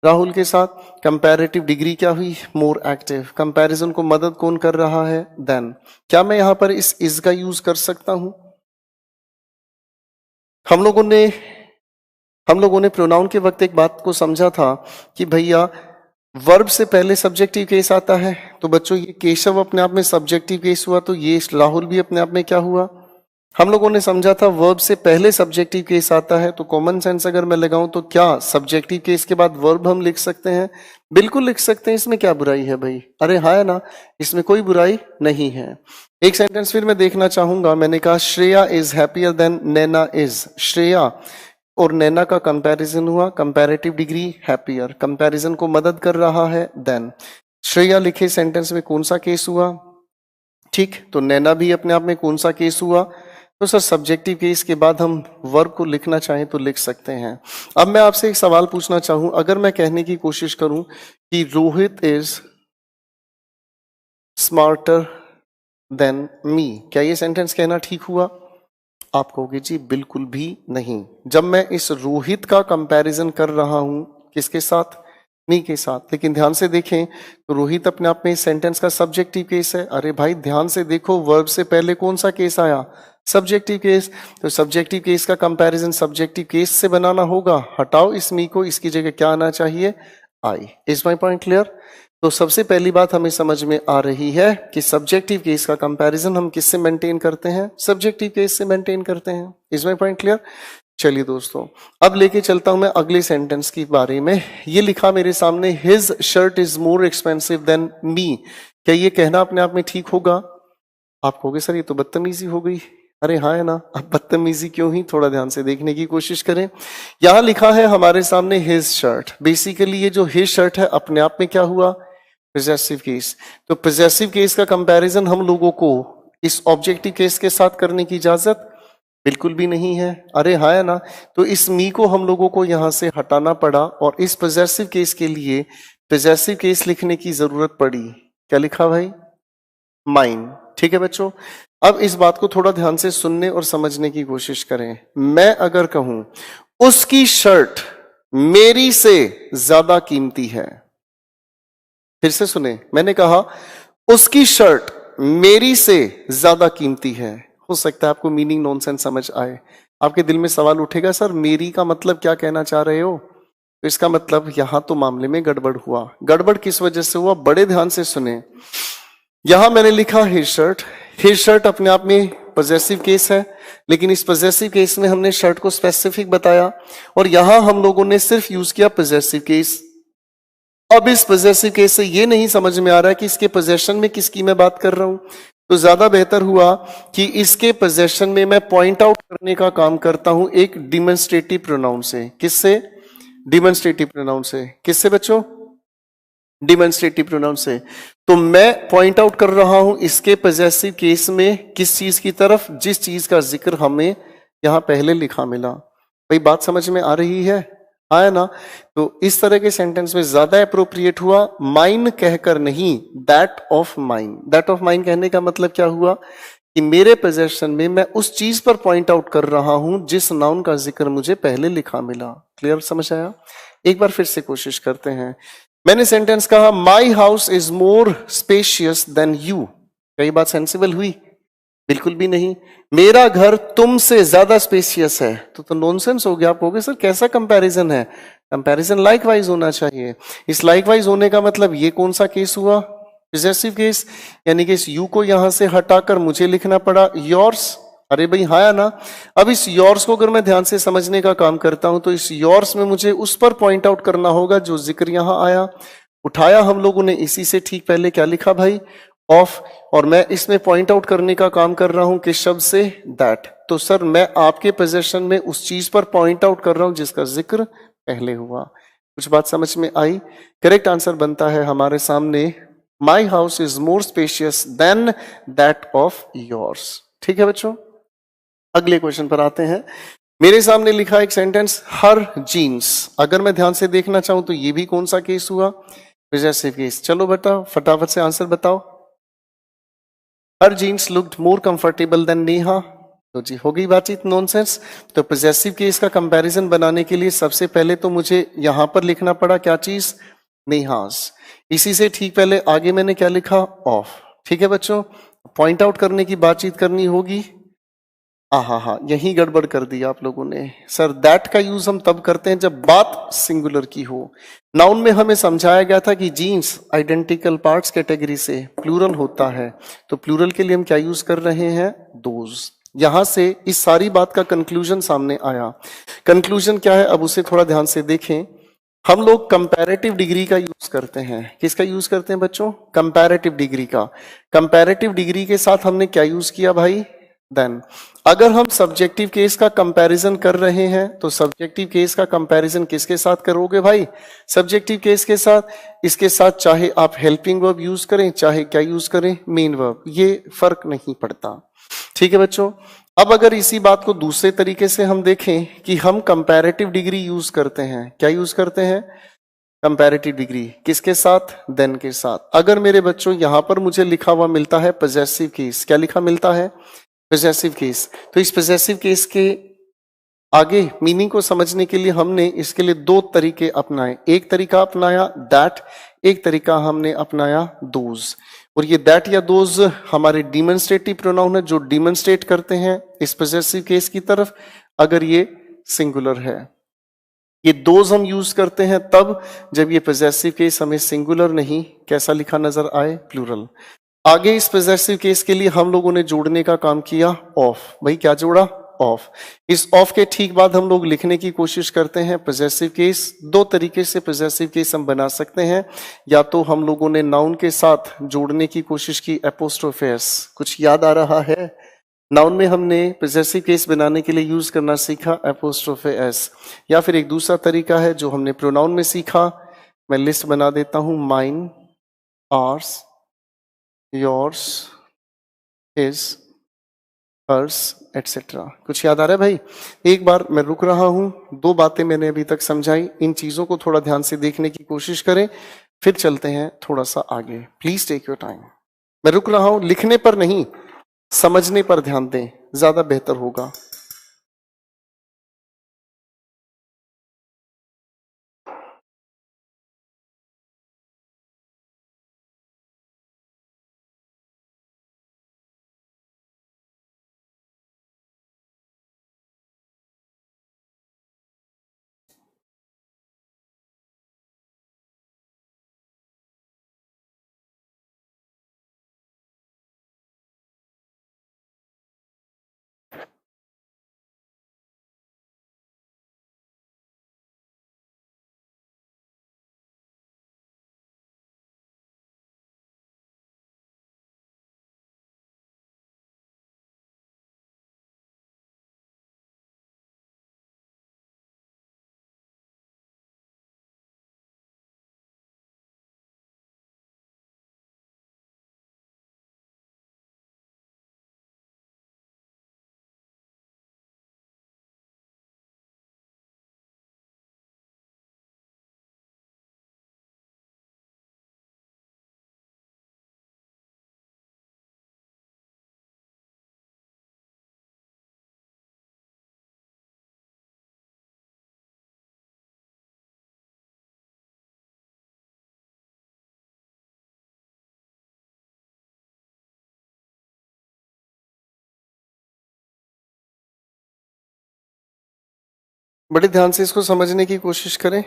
राहुल के साथ। कंपैरेटिव डिग्री क्या हुई, मोर एक्टिव। कंपैरिजन को मदद कौन कर रहा है, देन। क्या मैं यहां पर इस इज का यूज कर सकता हूं? हम लोगों ने प्रोनाउन के वक्त एक बात को समझा था कि भैया वर्ब से पहले सब्जेक्टिव केस आता है, तो बच्चों ये केशव अपने आप में सब्जेक्टिव केस हुआ, तो ये राहुल भी अपने आप में क्या हुआ। हम लोगों ने समझा था वर्ब से पहले सब्जेक्टिव केस आता है, तो कॉमन सेंस अगर मैं लगाऊं तो क्या सब्जेक्टिव केस के बाद वर्ब हम लिख सकते हैं, बिल्कुल लिख सकते हैं। इसमें क्या बुराई है भाई, अरे हाँ है ना, इसमें कोई बुराई नहीं है। एक सेंटेंस फिर मैं देखना चाहूंगा। मैंने कहा Shreya is happier than Naina is. Shreya और नैना का कंपैरिजन हुआ, कंपैरेटिव डिग्री हैप्पियर, कंपैरिजन को मदद कर रहा है, देन। श्रेया लिखे सेंटेंस में कौन सा केस हुआ, ठीक, तो नैना भी अपने आप में कौन सा केस हुआ। तो सर सब्जेक्टिव केस के बाद हम वर्ब को लिखना चाहें तो लिख सकते हैं। अब मैं आपसे एक सवाल पूछना चाहूं, अगर मैं कहने की कोशिश करूं कि Rohit is smarter than me, क्या ये सेंटेंस कहना ठीक हुआ? आप कहोगे जी बिल्कुल भी नहीं। जब मैं इस रोहित का कंपैरिजन कर रहा हूं किसके साथ, मी के साथ। लेकिन ध्यान से देखें तो रोहित अपने आप में इस सेंटेंस का सब्जेक्टिव केस है। अरे भाई ध्यान से देखो, वर्ब से पहले कौन सा केस आया, सब्जेक्टिव केस। तो सब्जेक्टिव केस का कंपैरिजन सब्जेक्टिव केस से बनाना होगा। हटाओ इस मी को, इसकी जगह क्या आना चाहिए, I. Is my point clear? तो सबसे पहली बात हमें समझ में आ रही है कि सब्जेक्टिव केस का कंपैरिजन हम किससे मेंटेन करते हैं, सब्जेक्टिव केस से मेंटेन करते हैं। Is my point clear? चलिए दोस्तों, अब लेके चलता हूं मैं अगले सेंटेंस के बारे में। ये लिखा मेरे सामने, his shirt is more expensive than me. क्या ये कहना अपने आप में ठीक होगा? आप कहोगे सर ये तो बदतमीजी हो गई। अरे हाँ है ना, अब बदतमीजी क्यों ही, थोड़ा ध्यान से देखने की कोशिश करें। यहां लिखा है हमारे सामने हिज शर्ट। बेसिकली ये जो हिज शर्ट है अपने आप में क्या हुआ, पोजेसिव केस। तो पोजेसिव केस का कंपैरिजन हम लोगों को इस ऑब्जेक्टिव केस के साथ करने की इजाजत बिल्कुल भी नहीं है। अरे हाँ है ना, तो इस मी को हम लोगों को यहां से हटाना पड़ा और इस पोजेसिव केस के लिए पोजेसिव केस लिखने की जरूरत पड़ी। क्या लिखा भाई, माइन। ठीक है बच्चों, अब इस बात को थोड़ा ध्यान से सुनने और समझने की कोशिश करें। मैं अगर कहूं उसकी शर्ट मेरी से ज्यादा कीमती है, फिर से सुने, मैंने कहा उसकी शर्ट मेरी से ज्यादा कीमती है। हो सकता है आपको मीनिंग नॉनसेंस समझ आए। आपके दिल में सवाल उठेगा, सर मेरी का मतलब क्या कहना चाह रहे हो? तो इसका मतलब यहां तो मामले में गड़बड़ हुआ। गड़बड़ किस वजह से हुआ, बड़े ध्यान से सुने। यहां मैंने लिखा हिज शर्ट। हिज शर्ट अपने आप में पॉजेसिव केस है, लेकिन इस पॉजेसिव केस में हमने शर्ट को स्पेसिफिक बताया और यहां हम लोगों ने सिर्फ यूज किया पॉजेसिव केस। अब इस पॉजेसिव केस से ये नहीं समझ में आ रहा है कि इसके पोजेशन में किसकी मैं बात कर रहा हूं, तो ज्यादा बेहतर हुआ कि इसके पोजेशन में मैं पॉइंट आउट करने का काम करता हूं एक डिमॉन्स्ट्रेटिव प्रोनाउन से। किससे, डिमॉन्स्ट्रेटिव प्रोनाउन से। किससे बच्चों, डिमॉन्स्ट्रेटिव प्रोनाउन से। तो मैं पॉइंट आउट कर रहा हूं इसके पॉजेसिव केस में किस चीज की तरफ, जिस चीज का जिक्र हमें यहां पहले लिखा मिला। भाई बात समझ में आ रही है, आया ना? तो इस तरह के सेंटेंस में ज्यादा अप्रोप्रिएट हुआ माइन कहकर नहीं, that of mine. That of mine कहने का मतलब क्या हुआ कि मेरे पोजेशन में मैं उस चीज पर पॉइंट आउट कर रहा हूं जिस नाउन का जिक्र मुझे पहले लिखा मिला। क्लियर, समझ आया? एक बार फिर से कोशिश करते हैं। मैंने सेंटेंस कहा my house is more spacious than you. क्या ये बात सेंसिबल हुई? बिल्कुल भी नहीं। मेरा घर तुमसे ज्यादा स्पेशियस है, तो नॉनसेंस हो गया। आप कहोगे सर कैसा कंपैरिजन है? कंपैरिजन लाइकवाइज होना चाहिए। इस लाइकवाइज होने का मतलब ये कौन सा केस हुआ, पॉजेसिव केस, यानी कि इस यू को यहां से हटाकर मुझे लिखना पड़ा योर्स। अरे भाई हाँ या ना? अब इस योर्स को अगर मैं ध्यान से समझने का काम करता हूं तो इस योर्स में मुझे उस पर पॉइंट आउट करना होगा जो जिक्र यहां आया। उठाया हम लोगों ने इसी से ठीक पहले क्या लिखा भाई, ऑफ, और मैं इसमें पॉइंट आउट करने का काम कर रहा हूं किस शब्द से, दैट। तो सर मैं आपके पोजेशन में उस चीज पर पॉइंट आउट कर रहा हूं जिसका जिक्र पहले हुआ। कुछ बात समझ में आई? करेक्ट आंसर बनता है हमारे सामने my house is more spacious than that of yours. ठीक है बच्चों, अगले क्वेश्चन पर आते हैं। मेरे सामने लिखा एक सेंटेंस, हर जीन्स। अगर मैं ध्यान से देखना चाहूं तो ये भी कौन सा केस हुआ? Possessive case. चलो बेटा फटाफट से आंसर बताओ। Her jeans looked more comfortable than Neha. तो जी हो गई बातचीत, नॉनसेंस। तो पॉजेसिव केस का कंपैरिजन बनाने के लिए सबसे पहले तो मुझे यहां पर लिखना पड़ा क्या चीज? नेहास। इसी से ठीक पहले आगे मैंने क्या लिखा? ऑफ। ठीक है बच्चों, पॉइंट आउट करने की बातचीत करनी होगी। हाँ, यही गड़बड़ कर दी आप लोगों ने। सर दैट का यूज हम तब करते हैं जब बात सिंगुलर की हो। नाउन में हमें समझाया गया था कि जीन्स आइडेंटिकल पार्ट्स कैटेगरी से प्लूरल होता है, तो प्लूरल के लिए हम क्या यूज कर रहे हैं? दोज। यहां से इस सारी बात का कंक्लूजन सामने आया। कंक्लूजन क्या है अब उसे थोड़ा ध्यान से देखें। हम लोग कंपैरेटिव डिग्री का यूज करते हैं। किसका यूज करते हैं बच्चों? कंपैरेटिव डिग्री का। कंपैरेटिव डिग्री के साथ हमने क्या यूज किया भाई? देन। अगर हम सब्जेक्टिव केस का कंपैरिजन कर रहे हैं तो सब्जेक्टिव केस का कंपैरिजन किसके साथ करोगे भाई? सब्जेक्टिव केस के साथ। इसके साथ चाहे आप हेल्पिंग वर्ब यूज करें चाहे क्या यूज करें, मेन वर्ब, ये फर्क नहीं पड़ता। ठीक है बच्चों, अब अगर इसी बात को दूसरे तरीके से हम देखें कि हम कंपैरेटिव डिग्री यूज करते हैं, क्या यूज करते हैं? कंपैरेटिव डिग्री किसके साथ? देन के साथ। अगर मेरे बच्चों यहां पर मुझे लिखा हुआ मिलता है पॉजेसिव केस, क्या लिखा मिलता है? Possessive case. तो इस पॉजेसिव केस के आगे मीनिंग को समझने के लिए हमने इसके लिए दो तरीके अपनाए। एक तरीका अपनाया दैट, एक तरीका हमने अपनाया दोज। और ये दैट या दोज हमारे डिमॉन्स्ट्रेटिव प्रोनाउन है जो डिमॉन्स्ट्रेट करते हैं इस पॉजेसिव केस की तरफ, अगर ये सिंगुलर है। ये दोज हम यूज करते हैं तब जब ये पॉजेसिव केस हमें सिंगुलर नहीं कैसा लिखा नजर आए? प्लूरल। आगे इस पॉजेसिव केस के लिए हम लोगों ने जोड़ने का काम किया ऑफ। भाई क्या जोड़ा? ऑफ। इस ऑफ के ठीक बाद हम लोग लिखने की कोशिश करते हैं पॉजेसिव केस। दो तरीके से पॉजेसिव केस हम बना सकते हैं। या तो हम लोगों ने नाउन के साथ जोड़ने की कोशिश की एपोस्ट्रोफ एस। कुछ याद आ रहा है? नाउन में हमने पॉजेसिव केस बनाने के लिए यूज करना सीखा एपोस्ट्रोफ एस। या फिर एक दूसरा तरीका है जो हमने प्रोनाउन में सीखा, मैं लिस्ट बना देता हूं, mine, ours, yours, his, hers, etcetera. कुछ याद आ रहा है भाई? एक बार मैं रुक रहा हूं, दो बातें मैंने अभी तक समझाई, इन चीजों को थोड़ा ध्यान से देखने की कोशिश करें, फिर चलते हैं थोड़ा सा आगे। Please take your time. मैं रुक रहा हूं, लिखने पर नहीं समझने पर ध्यान दें, ज्यादा बेहतर होगा। बड़े ध्यान से इसको समझने की कोशिश करें।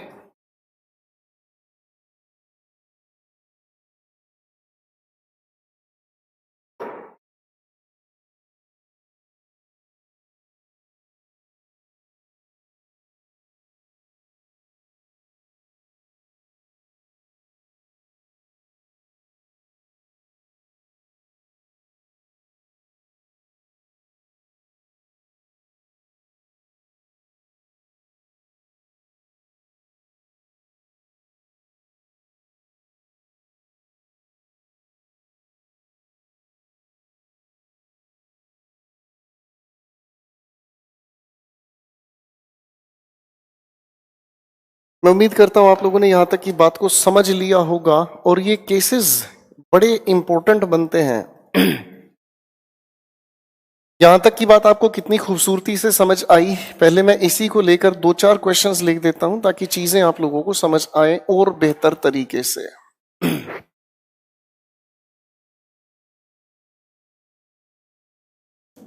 मैं उम्मीद करता हूं आप लोगों ने यहां तक की बात को समझ लिया होगा और ये केसेस बड़े इंपॉर्टेंट बनते हैं। यहां तक की बात आपको कितनी खूबसूरती से समझ आई। पहले मैं इसी को लेकर 2-4 क्वेश्चंस लिख देता हूं ताकि चीजें आप लोगों को समझ आए और बेहतर तरीके से।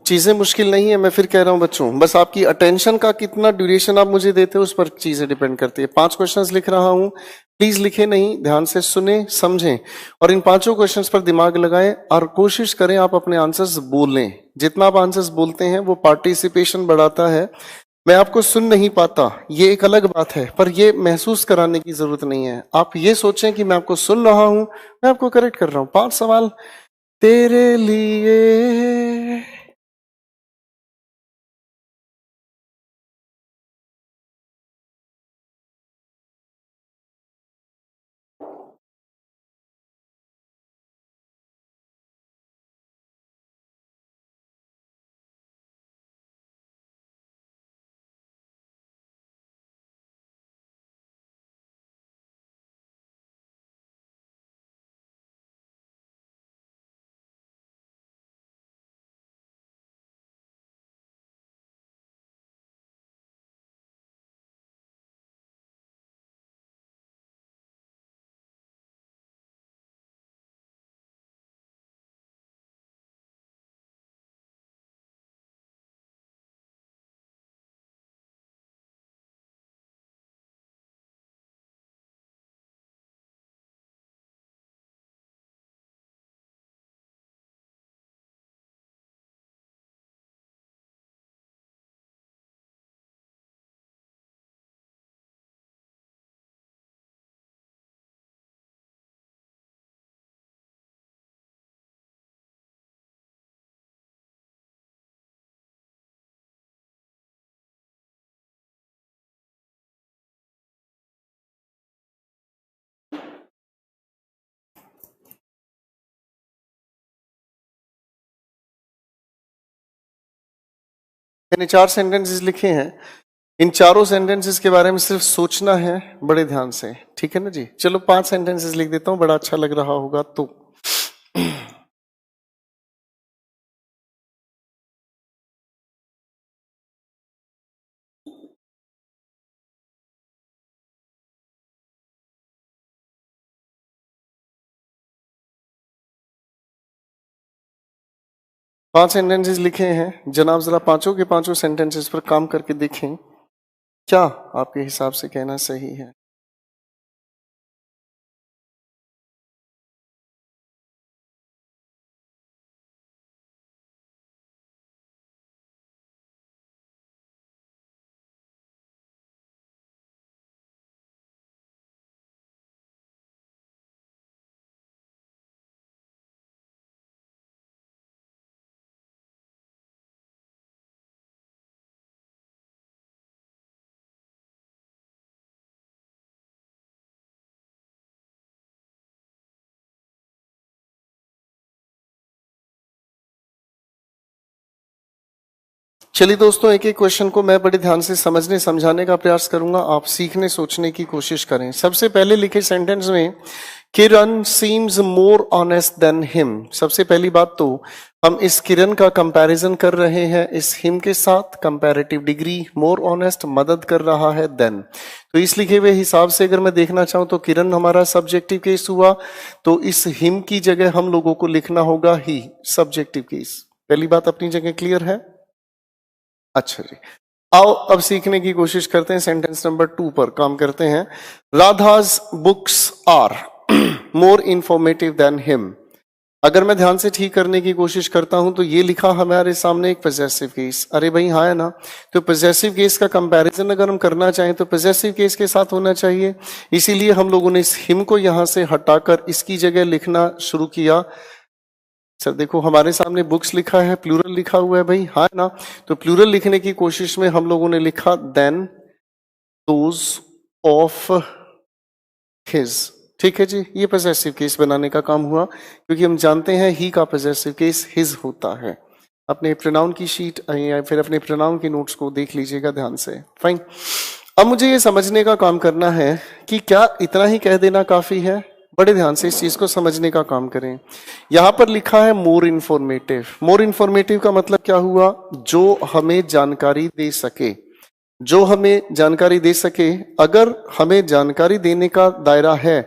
चीजें मुश्किल नहीं है, मैं फिर कह रहा हूं बच्चों, बस आपकी अटेंशन का कितना ड्यूरेशन आप मुझे देते हो उस पर चीजें डिपेंड करती है। 5 क्वेश्चंस लिख रहा हूं, प्लीज लिखे नहीं, ध्यान से सुने समझें और इन 5 क्वेश्चंस पर दिमाग लगाएं और कोशिश करें आप अपने आंसर्स बोलें। जितना आप आंसर्स बोलते हैं वो पार्टिसिपेशन बढ़ाता है। मैं आपको सुन नहीं पाता ये एक अलग बात है, पर ये महसूस कराने की जरूरत नहीं है। आप ये सोचें कि मैं आपको सुन रहा हूं, मैं आपको करेक्ट कर रहा हूं। 5 सवाल तेरे लिए। मैंने 4 सेंटेंसेस लिखे हैं, इन चारों सेंटेंसेस के बारे में सिर्फ सोचना है बड़े ध्यान से, ठीक है ना जी। चलो 5 सेंटेंसेस लिख देता हूं, बड़ा अच्छा लग रहा होगा तो। 5 सेंटेंसेस लिखे हैं जनाब, जरा पांचों के पांचों सेंटेंसेस पर काम करके देखें क्या आपके हिसाब से कहना सही है। चलिए दोस्तों, एक एक क्वेश्चन को मैं बड़े ध्यान से समझने समझाने का प्रयास करूंगा, आप सीखने सोचने की कोशिश करें। सबसे पहले लिखे सेंटेंस में Kiran seems more honest than him. सबसे पहली बात तो हम इस किरण का कंपैरिजन कर रहे हैं इस हिम के साथ, कंपैरेटिव डिग्री, मोर ऑनेस्ट मदद कर रहा है देन। तो इस लिखे हुए हिसाब से अगर मैं देखना चाहूं तो किरण हमारा सब्जेक्टिव केस हुआ, तो इस हिम की जगह हम लोगों को लिखना होगा ही, सब्जेक्टिव केस। पहली बात अपनी जगह क्लियर है। अच्छा जी, आओ अब सीखने की कोशिश करते हैं। सेंटेंस नंबर 2 पर काम करते हैं। Radha's books are more informative than him. अगर मैं ध्यान से ठीक करने की कोशिश करता हूं तो ये लिखा हमारे सामने एक पॉजेसिव केस। अरे भाई हाँ है ना, तो पॉजेसिव केस का कंपैरिजन अगर हम करना चाहें तो पॉजेसिव केस के साथ होना चाहिए। इसीलिए हम लोगों ने इस हिम को यहां से हटाकर इसकी जगह लिखना शुरू किया। सर देखो हमारे सामने बुक्स लिखा है, प्लूरल लिखा हुआ है भाई, हाँ ना, तो प्लूरल लिखने की कोशिश में हम लोगों ने लिखा देन दोज ऑफ हिज। ठीक है जी, ये पॉजेसिव केस बनाने का काम हुआ, क्योंकि हम जानते हैं ही का पॉजेसिव केस हिज होता है। अपने प्रोनाउन की शीट या फिर अपने प्रोनाउन के नोट्स को देख लीजिएगा ध्यान से। फाइन, अब मुझे ये समझने का काम करना है कि क्या इतना ही कह देना काफी है। बड़े ध्यान से इस चीज को समझने का काम करें। यहां पर लिखा है मोर इन्फॉर्मेटिव। मोर इन्फॉर्मेटिव का मतलब क्या हुआ? जो हमें जानकारी दे सके, जो हमें जानकारी दे सके। अगर हमें जानकारी देने का दायरा है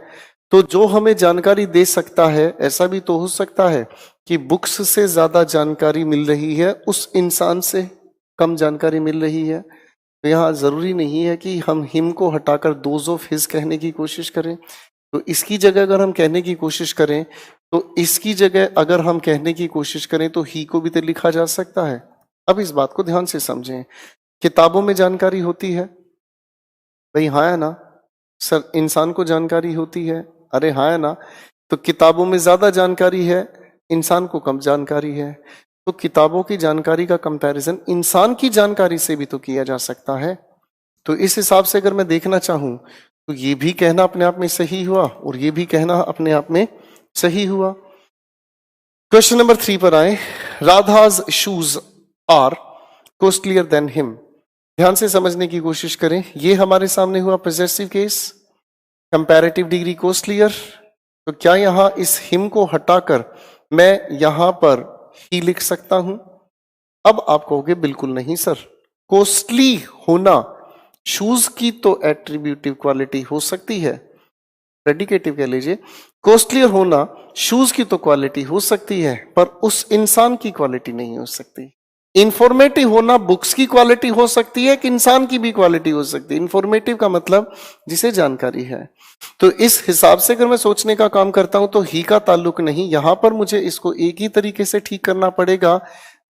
तो जो हमें जानकारी दे सकता है, ऐसा भी तो हो सकता है कि बुक्स से ज्यादा जानकारी मिल रही है, उस इंसान से कम जानकारी मिल रही है। तो यहाँ जरूरी नहीं है कि हम हिम को हटाकर दोज ऑफ हिज कहने की कोशिश करें। तो इसकी जगह अगर हम कहने की कोशिश करें, तो इसकी जगह अगर हम कहने की कोशिश करें तो ही को भी तो लिखा जा सकता है। अब इस बात को ध्यान से समझें। किताबों में जानकारी होती है भाई, हाँ है ना सर? इंसान को जानकारी होती है, अरे हाँ है ना? तो किताबों में ज्यादा जानकारी है, इंसान को कम जानकारी है। तो किताबों की जानकारी का कंपैरिजन इंसान की जानकारी से भी तो किया जा सकता है। तो इस हिसाब से अगर मैं देखना चाहूं तो ये भी कहना अपने आप में सही हुआ और ये भी कहना अपने आप में सही हुआ। क्वेश्चन नंबर 3 पर आए। Radha's shoes are costlier than him. ध्यान से समझने की कोशिश करें। ये हमारे सामने हुआ possessive case, comparative degree costlier. तो क्या यहां इस हिम को हटाकर मैं यहां पर ही लिख सकता हूं? अब आप कहोगे बिल्कुल नहीं सर, कॉस्टली होना शूज की तो एट्रीब्यूटिव क्वालिटी हो सकती है, प्रेडिकेटिव कह लीजिए। कॉस्टलियर होना शूज की तो क्वालिटी हो सकती है, पर उस इंसान की क्वालिटी नहीं हो सकती। इंफॉर्मेटिव होना बुक्स की क्वालिटी हो सकती है कि इंसान की भी क्वालिटी हो सकती है। इंफॉर्मेटिव का मतलब जिसे जानकारी है। तो इस हिसाब से अगर मैं सोचने का काम करता हूं तो ही का ताल्लुक नहीं, यहां पर मुझे इसको एक ही तरीके से ठीक करना पड़ेगा।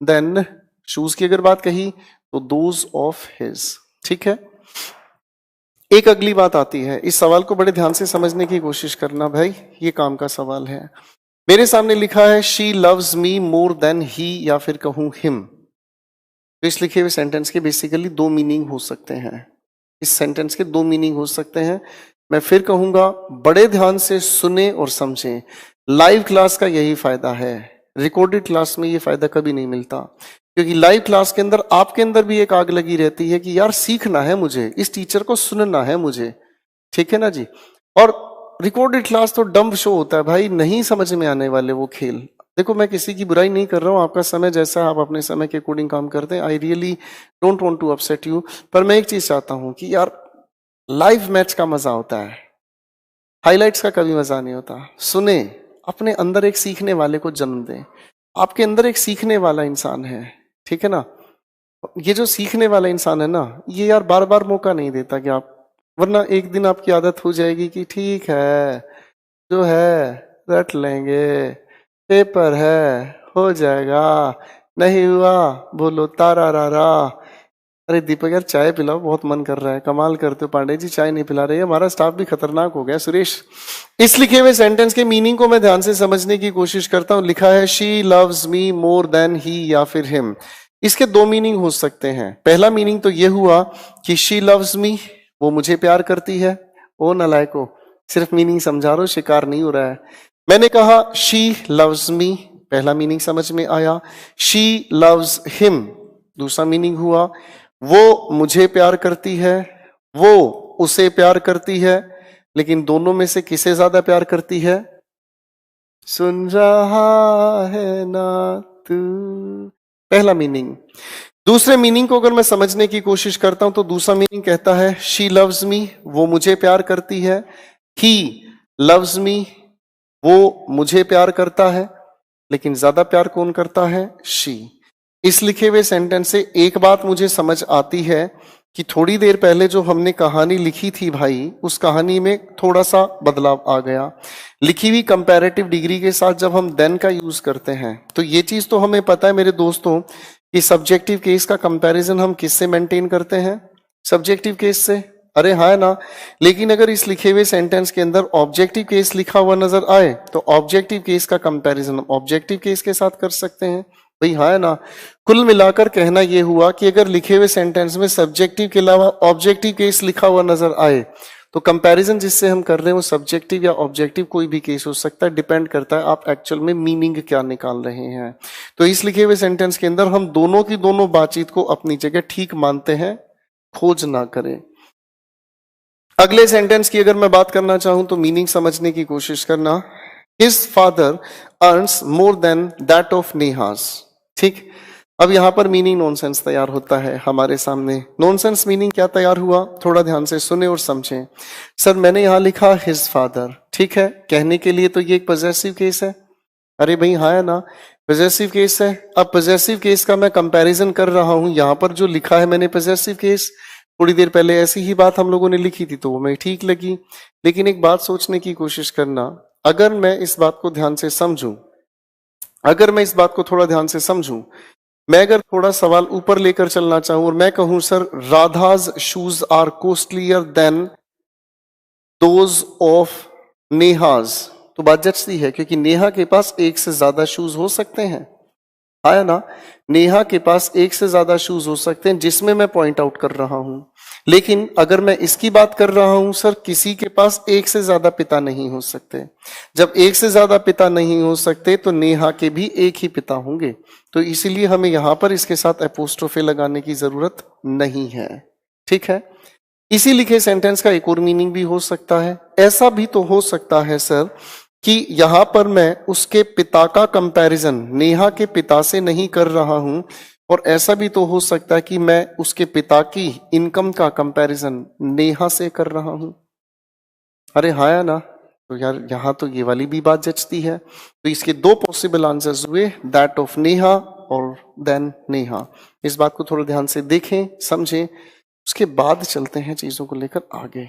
देन शूज की अगर बात कही तो दोज ऑफ हिज। ठीक है। एक अगली बात आती है, इस सवाल को बड़े ध्यान से समझने की कोशिश करना भाई, ये काम का सवाल है। मेरे सामने लिखा है she loves me more than he, या फिर कहूं हिम। तो इस लिखे हुए सेंटेंस के बेसिकली दो मीनिंग हो सकते हैं। इस सेंटेंस के दो मीनिंग हो सकते हैं। मैं फिर कहूंगा, बड़े ध्यान से सुने और समझें। लाइव क्लास का यही फायदा है, रिकॉर्डेड क्लास में ये फायदा कभी नहीं मिलता। क्योंकि लाइव क्लास के अंदर आपके अंदर भी एक आग लगी रहती है कि यार सीखना है मुझे, इस टीचर को सुनना है मुझे। ठीक है ना जी। और रिकॉर्डेड क्लास तो डम्ब शो होता है भाई, नहीं समझ में आने वाले वो खेल। देखो मैं किसी की बुराई नहीं कर रहा हूं, आपका समय जैसा है आप अपने समय के अकॉर्डिंग काम करते हैं। I really don't want to upset you, पर मैं एक चीज चाहता हूं कि यार लाइव मैच का मजा होता है, हाइलाइट्स का कभी मजा नहीं होता। सुने, अपने अंदर एक सीखने वाले को जन्म दें। आपके अंदर एक सीखने वाला इंसान है, ठीक है ना। ये जो सीखने वाला इंसान है ना, ये यार बार बार मौका नहीं देता कि आप, वरना एक दिन आपकी आदत हो जाएगी कि ठीक है जो है रट लेंगे, पेपर है हो जाएगा, नहीं हुआ बोलो तारा रारा। अरे दीपक यार चाय पिलाओ, बहुत मन कर रहा है। कमाल करते हो पांडे जी, चाय नहीं पिला रहे। हमारा स्टाफ भी खतरनाक हो गया। सुरेश, इस लिखे हुए सेंटेंस के मीनिंग को मैं ध्यान से समझने की कोशिश करता हूं। लिखा है she loves me more than he या फिर हिम। इसके दो मीनिंग हो सकते हैं। पहला मीनिंग तो ये हुआ कि शी लव्स मी, वो मुझे प्यार करती है। ओ नलायको, सिर्फ मीनिंग समझा रहा हो, शिकार नहीं हो रहा है। मैंने कहा शी लव्स मी, पहला मीनिंग समझ में आया। शी लव्स हिम, दूसरा मीनिंग हुआ वो मुझे प्यार करती है, वो उसे प्यार करती है, लेकिन दोनों में से किसे ज्यादा प्यार करती है? सुन रहा है ना तू, पहला मीनिंग। दूसरे मीनिंग को अगर मैं समझने की कोशिश करता हूं तो दूसरा मीनिंग कहता है शी लव्स मी, वो मुझे प्यार करती है। ही लव्स मी, वो मुझे प्यार करता है, लेकिन ज्यादा प्यार कौन करता है? शी। इस लिखे हुए सेंटेंस से एक बात मुझे समझ आती है कि थोड़ी देर पहले जो हमने कहानी लिखी थी भाई, उस कहानी में थोड़ा सा बदलाव आ गया। लिखी हुई कंपैरेटिव डिग्री के साथ जब हम देन का यूज करते हैं तो ये चीज तो हमें पता है मेरे दोस्तों कि सब्जेक्टिव केस का कंपैरिजन हम किससे मेंटेन करते हैं? सब्जेक्टिव केस से। अरे हाँ ना। लेकिन अगर इस लिखे हुए सेंटेंस के अंदर ऑब्जेक्टिव केस लिखा हुआ नजर आए तो ऑब्जेक्टिव केस का कंपैरिजन ऑब्जेक्टिव केस के साथ कर सकते हैं। भाई हाँ ना। कुल मिलाकर कहना यह हुआ कि अगर लिखे हुए सेंटेंस में सब्जेक्टिव के अलावा ऑब्जेक्टिव केस लिखा हुआ नजर आए तो कंपैरिजन जिससे हम कर रहे हैं वो सब्जेक्टिव या ऑब्जेक्टिव कोई भी केस हो सकता है। डिपेंड करता है आप एक्चुअल में मीनिंग क्या निकाल रहे हैं। तो इस लिखे हुए सेंटेंस के अंदर हम दोनों की दोनों बातचीत को अपनी जगह ठीक मानते हैं, खोज ना करें। अगले सेंटेंस की अगर मैं बात करना चाहूं तो मीनिंग समझने की कोशिश करना। His father earns more than that of Neha's. ठीक, अब यहां पर मीनिंग नॉनसेंस तैयार होता है हमारे सामने। नॉनसेंस मीनिंग क्या तैयार हुआ, थोड़ा ध्यान से सुने और समझें। सर मैंने यहां लिखा हिज फादर, ठीक है, कहने के लिए तो ये एक पॉजेसिव केस है। अरे भाई हाँ है ना, पॉजेसिव केस है। अब पॉजेसिव केस का मैं कंपैरिजन कर रहा हूं, यहां पर जो लिखा है मैंने पॉजेसिव केस, थोड़ी देर पहले ऐसी ही बात हम लोगों ने लिखी थी तो वो मैं ठीक लगी। लेकिन एक बात सोचने की कोशिश करना, अगर मैं इस बात को ध्यान से समझूं, अगर मैं इस बात को थोड़ा ध्यान से समझूं, मैं अगर थोड़ा सवाल ऊपर लेकर चलना चाहूं और मैं कहूं sir Radha's shoes are costlier than those of Neha's, तो बात जचती है क्योंकि नेहा के पास एक से ज्यादा शूज हो सकते हैं, आया ना, नेहा के पास एक से ज्यादा शूज हो सकते हैं जिसमें मैं पॉइंट आउट कर रहा हूं। लेकिन अगर मैं इसकी बात कर रहा हूं सर किसी के पास एक से ज्यादा पिता नहीं हो सकते, जब एक से ज्यादा पिता नहीं हो सकते तो नेहा के भी एक ही पिता होंगे, तो इसीलिए हमें यहां पर इसके साथ एपोस्ट्रोफे लगाने की जरूरत नहीं है। ठीक है, इसी लिखे सेंटेंस का एक और मीनिंग भी हो सकता है। ऐसा भी तो हो सकता है सर कि यहां पर मैं उसके पिता का कंपैरिजन नेहा के पिता से नहीं कर रहा हूं, और ऐसा भी तो हो सकता है कि मैं उसके पिता की इनकम का कंपैरिजन नेहा से कर रहा हूं। अरे हाँ या ना, तो यार यहां तो ये वाली भी बात जचती है। तो इसके दो पॉसिबल आंसर्स हुए, दैट ऑफ नेहा और देन नेहा। इस बात को थोड़ा ध्यान से देखें, समझें, उसके बाद चलते हैं चीजों को लेकर आगे।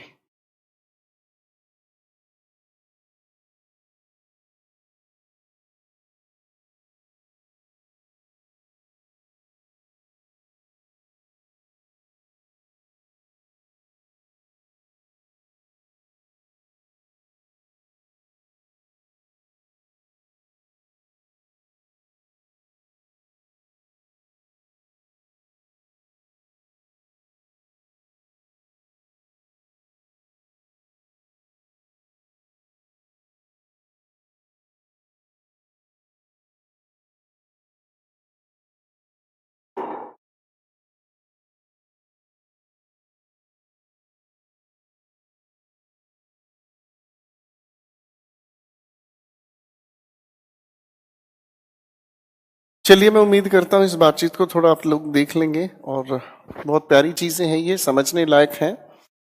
चलिए, मैं उम्मीद करता हूँ इस बातचीत को थोड़ा आप लोग देख लेंगे, और बहुत प्यारी चीजें हैं, ये समझने लायक है।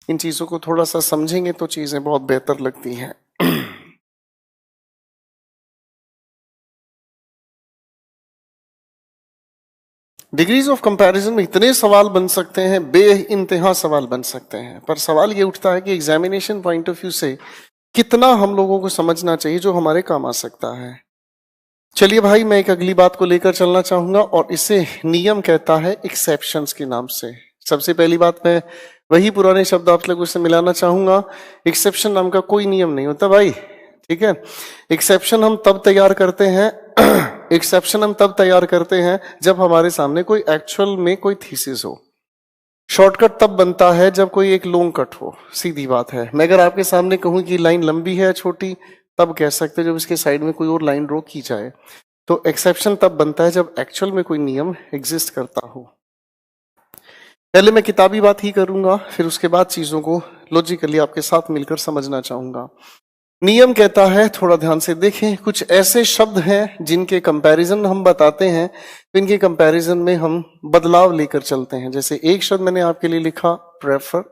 इन चीजों को थोड़ा सा समझेंगे तो चीजें बहुत बेहतर लगती हैं। डिग्रीज ऑफ कंपैरिजन में इतने सवाल बन सकते हैं, बेइंतहा सवाल बन सकते हैं, पर सवाल ये उठता है कि एग्जामिनेशन पॉइंट ऑफ व्यू से कितना हम लोगों को समझना चाहिए जो हमारे काम आ सकता है। चलिए भाई, मैं एक अगली बात को लेकर चलना चाहूंगा, और इसे नियम कहता है एक्सेप्शंस के नाम से। सबसे पहली बात, मैं वही पुराने शब्द आप लोगों से मिलाना चाहूंगा। एक्सेप्शन नाम का कोई नियम नहीं होता भाई, ठीक है। एक्सेप्शन हम तब तैयार करते हैं एक्सेप्शन हम तब तैयार करते हैं जब हमारे सामने कोई एक्चुअल में कोई थीसिस हो। शॉर्टकट तब बनता है जब कोई एक लॉन्ग कट हो, सीधी बात है। मैं अगर आपके सामने कहूं कि लाइन लंबी है छोटी, तब कह सकते हैं जब इसके साइड में कोई और लाइन ड्रॉ की जाए। तो एक्सेप्शन तब बनता है जब एक्चुअल में कोई नियम एग्जिस्ट करता हो। पहले मैं किताबी बात ही करूंगा, फिर उसके बाद चीजों को लॉजिकली आपके साथ मिलकर समझना चाहूंगा। नियम कहता है, थोड़ा ध्यान से देखें, कुछ ऐसे शब्द हैं जिनके कंपैरिजन हम बताते हैं, तो इनके कंपैरिजन में हम बदलाव लेकर चलते हैं। जैसे एक शब्द मैंने आपके लिए लिखा प्रेफर,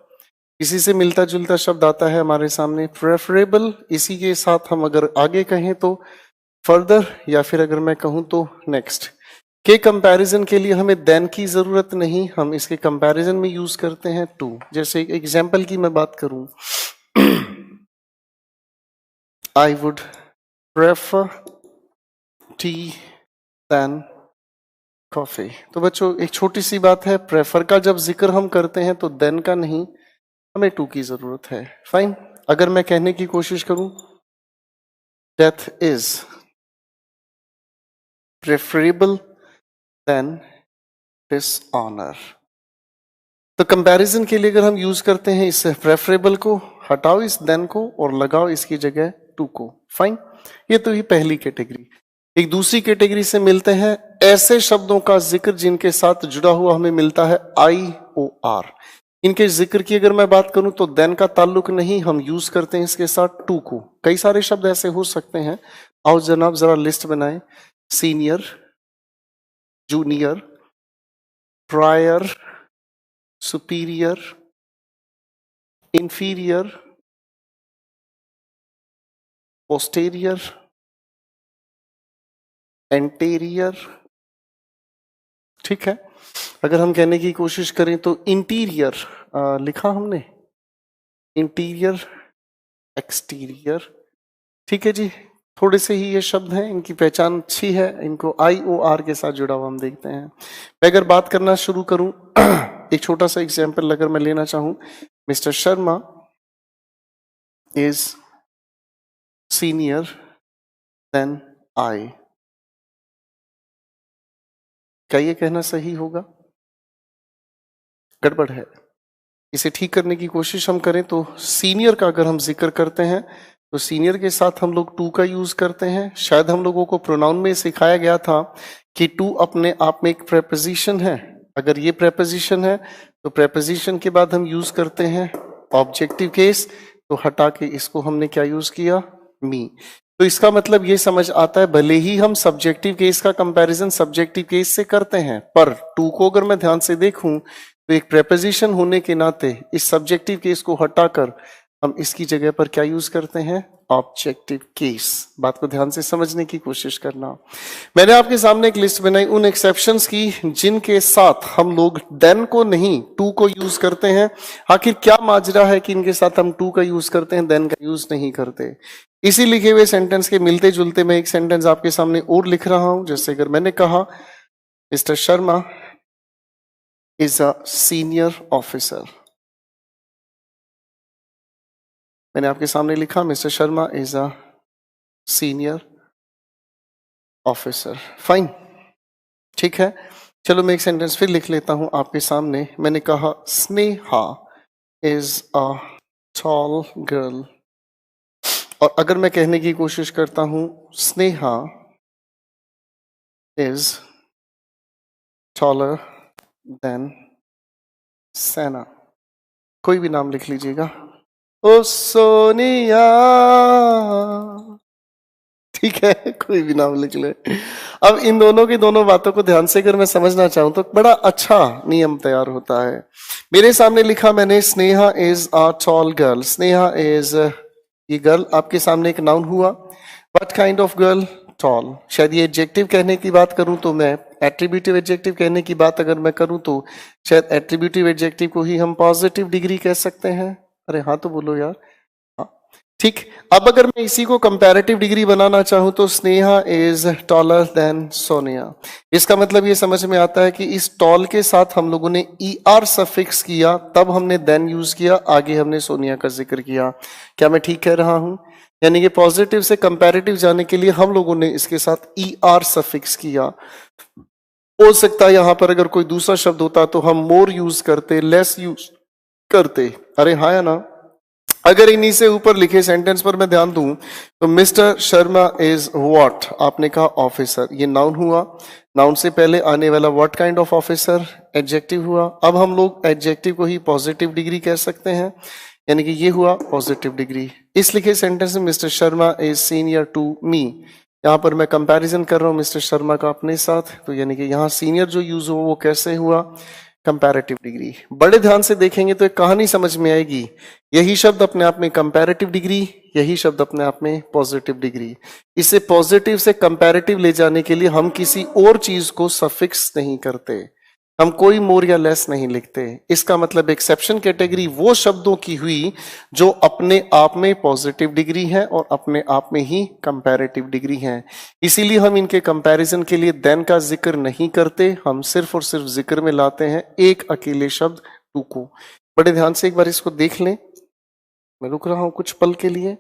इसी से मिलता जुलता शब्द आता है हमारे सामने प्रेफरेबल। इसी के साथ हम अगर आगे कहें तो फर्दर, या फिर अगर मैं कहूं तो नेक्स्ट। के कंपैरिजन के लिए हमें देन की जरूरत नहीं, हम इसके कंपैरिजन में यूज करते हैं टू। जैसे एक एग्जाम्पल की मैं बात करूं, I would prefer tea than coffee। तो बच्चों एक छोटी सी बात है, प्रेफर का जब जिक्र हम करते हैं तो देन का नहीं, हमें टू की जरूरत है। फाइन, अगर मैं कहने की कोशिश करूं death is preferable than dishonour, तो कंपैरिजन के लिए अगर हम यूज करते हैं इस प्रेफरेबल को, हटाओ इस देन को और लगाओ इसकी जगह टू को। फाइन, ये तो ही पहली कैटेगरी। एक दूसरी कैटेगरी से मिलते हैं ऐसे शब्दों का जिक्र जिनके साथ जुड़ा हुआ हमें मिलता है IOR। इनके जिक्र की अगर मैं बात करूं तो देन का ताल्लुक नहीं, हम यूज करते हैं इसके साथ टू को। कई सारे शब्द ऐसे हो सकते हैं, आओ जनाब जरा लिस्ट बनाएं। Senior, junior, prior, superior, inferior, posterior, anterior. ठीक है, अगर हम कहने की कोशिश करें तो इंटीरियर लिखा हमने, इंटीरियर, एक्सटीरियर। ठीक है जी, थोड़े से ही ये शब्द हैं, इनकी पहचान अच्छी है, इनको IOR के साथ जुड़ा हुआ हम देखते हैं। मैं अगर बात करना शुरू करूं एक छोटा सा एग्जाम्पल अगर मैं लेना चाहूं, mister Sharma is senior than I. क्या ये कहना सही होगा? गड़बड़ है। इसे ठीक करने की कोशिश हम करें तो सीनियर का अगर हम जिक्र करते हैं तो सीनियर के साथ हम लोग टू का यूज करते हैं। शायद हम लोगों को प्रोनाउन में सिखाया गया था कि टू अपने आप में एक प्रेपोजिशन है। अगर ये प्रेपोजिशन है तो प्रेपोजिशन के बाद हम यूज करते हैं ऑब्जेक्टिव केस, तो हटा के इसको हमने क्या यूज किया? मी। तो इसका मतलब ये समझ आता है, भले ही हम सब्जेक्टिव केस का कंपैरिजन सब्जेक्टिव केस से करते हैं, पर टू को अगर मैं ध्यान से देखूं तो एक प्रेपोजिशन होने के नाते इस सब्जेक्टिव केस को हटाकर हम इसकी जगह पर क्या यूज करते हैं? Objective case. बात को ध्यान से समझने की कोशिश करना। मैंने आपके सामने एक लिस्ट बनाई उन एक्सेप्शंस की जिनके साथ हम लोग देन को नहीं टू को यूज करते हैं। आखिर क्या माजरा है कि इनके साथ हम टू का यूज करते हैं, देन का यूज नहीं करते? इसी लिखे हुए सेंटेंस के मिलते जुलते मैं एक सेंटेंस आपके सामने और लिख रहा हूं। जैसे अगर मैंने कहा mister Sharma is a senior officer, मैंने आपके सामने लिखा mister Sharma is a senior officer. Fine, ठीक है। चलो मैं एक सेंटेंस फिर लिख लेता हूं आपके सामने। मैंने कहा Sneha is a tall girl, और अगर मैं कहने की कोशिश करता हूं स्नेहा इज टॉलर देन सैना, कोई भी नाम लिख लीजिएगा। ओ सोनिया, ठीक है, कोई भी नाम लिख ले। अब इन दोनों की दोनों बातों को ध्यान से अगर मैं समझना चाहूं तो बड़ा अच्छा नियम तैयार होता है। मेरे सामने लिखा मैंने Sneha is a tall girl. Sneha is, ये गर्ल आपके सामने एक नाउन हुआ। What kind of girl? Tall. शायद ये एडजेक्टिव कहने की बात करूं तो मैं एट्रीब्यूटिव एडजेक्टिव कहने की बात अगर मैं करूं तो शायद एट्रीब्यूटिव एडजेक्टिव को ही हम पॉजिटिव डिग्री कह सकते हैं। अरे हाँ तो बोलो यार, हाँ ठीक। अब अगर मैं इसी को कंपैरेटिव डिग्री बनाना चाहूं तो Sneha is taller than Sonia. इसका मतलब ये समझ में आता है कि इस टॉल के साथ हम लोगों ने ER सफिक्स किया, तब हमने देन यूज किया, आगे हमने सोनिया का जिक्र किया। क्या मैं ठीक कह रहा हूं? यानी कि पॉजिटिव से कंपैरेटिव जाने के लिए हम लोगों ने इसके साथ ER सफिक्स किया। हो सकता है यहां पर अगर कोई दूसरा शब्द होता तो हम मोर यूज करते, लेस यूज करते। अरे हाँ या ना? अगर इन्हीं से ऊपर लिखे सेंटेंस पर मैं ध्यान दूं तो मिस्टर शर्मा इज व्हाट, आपने कहा ऑफिसर, ये नाउन हुआ। नाउन से पहले आने वाला what kind of officer adjective हुआ। अब हम लोग एडजेक्टिव को ही पॉजिटिव डिग्री कह सकते हैं, यानी कि ये हुआ पॉजिटिव डिग्री। इस लिखे सेंटेंस में mister Sharma is senior to me, यहाँ पर मैं कंपैरिजन कर रहा हूं मिस्टर शर्मा का अपने साथ, तो यानी कि यहाँ सीनियर जो यूज हुआ वो कैसे हुआ? Comparative degree. बड़े ध्यान से देखेंगे तो एक कहानी समझ में आएगी। यही शब्द अपने आप में कंपैरेटिव डिग्री, यही शब्द अपने आप में पॉजिटिव डिग्री। इसे पॉजिटिव से कंपैरेटिव ले जाने के लिए हम किसी और चीज को सफिक्स नहीं करते, हम कोई मोर या लेस नहीं लिखते। इसका मतलब एक्सेप्शन कैटेगरी वो शब्दों की हुई जो अपने आप में पॉजिटिव डिग्री है और अपने आप में ही कंपैरेटिव डिग्री है। इसीलिए हम इनके कंपैरिजन के लिए देन का जिक्र नहीं करते, हम सिर्फ और सिर्फ जिक्र में लाते हैं एक अकेले शब्द टू को। बड़े ध्यान से एक बार इसको देख लें, मैं रुक रहा हूं कुछ पल के लिए।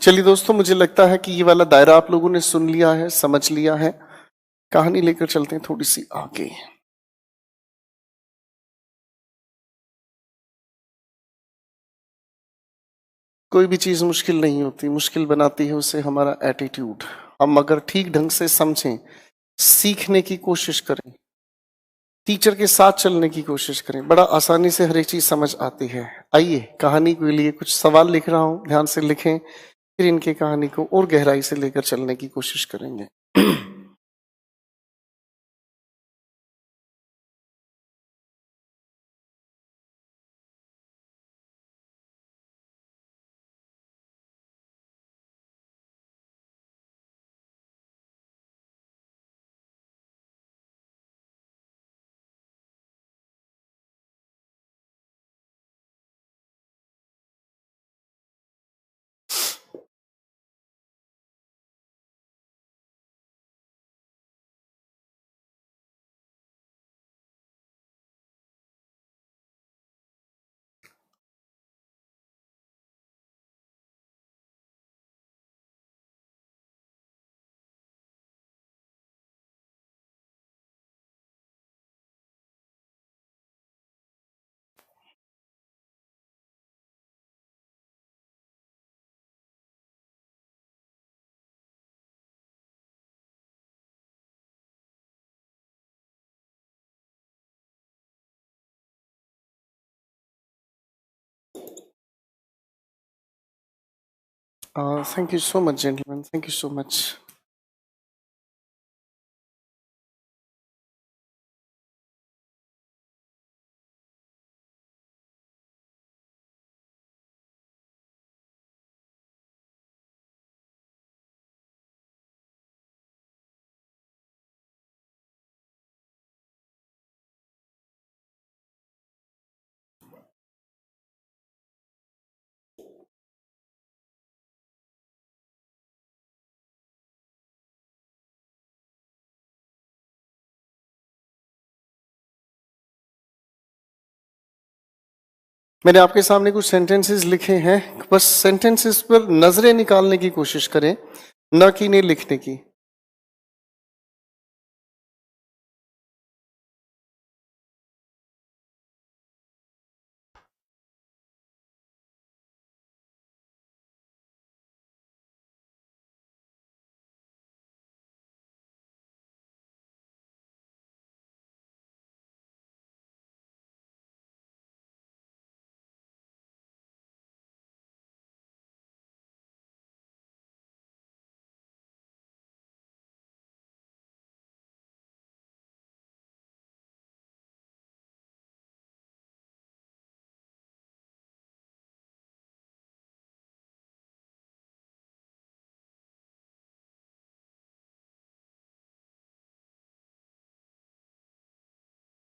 चलिए दोस्तों, मुझे लगता है कि ये वाला दायरा आप लोगों ने सुन लिया है, समझ लिया है। कहानी लेकर चलते हैं थोड़ी सी आगे। कोई भी चीज मुश्किल नहीं होती, मुश्किल बनाती है उसे हमारा एटीट्यूड। हम अगर ठीक ढंग से समझें, सीखने की कोशिश करें, टीचर के साथ चलने की कोशिश करें, बड़ा आसानी से हर एक चीज समझ आती है। आइए, कहानी के लिए कुछ सवाल लिख रहा हूं, ध्यान से लिखें, फिर इनकी कहानी को और गहराई से लेकर चलने की कोशिश करेंगे। Thank you so much, gentlemen. Thank you so much. मैंने आपके सामने कुछ सेंटेंसेस लिखे हैं, बस सेंटेंसेस पर नजरें निकालने की कोशिश करें, न कि इन्हें लिखने की।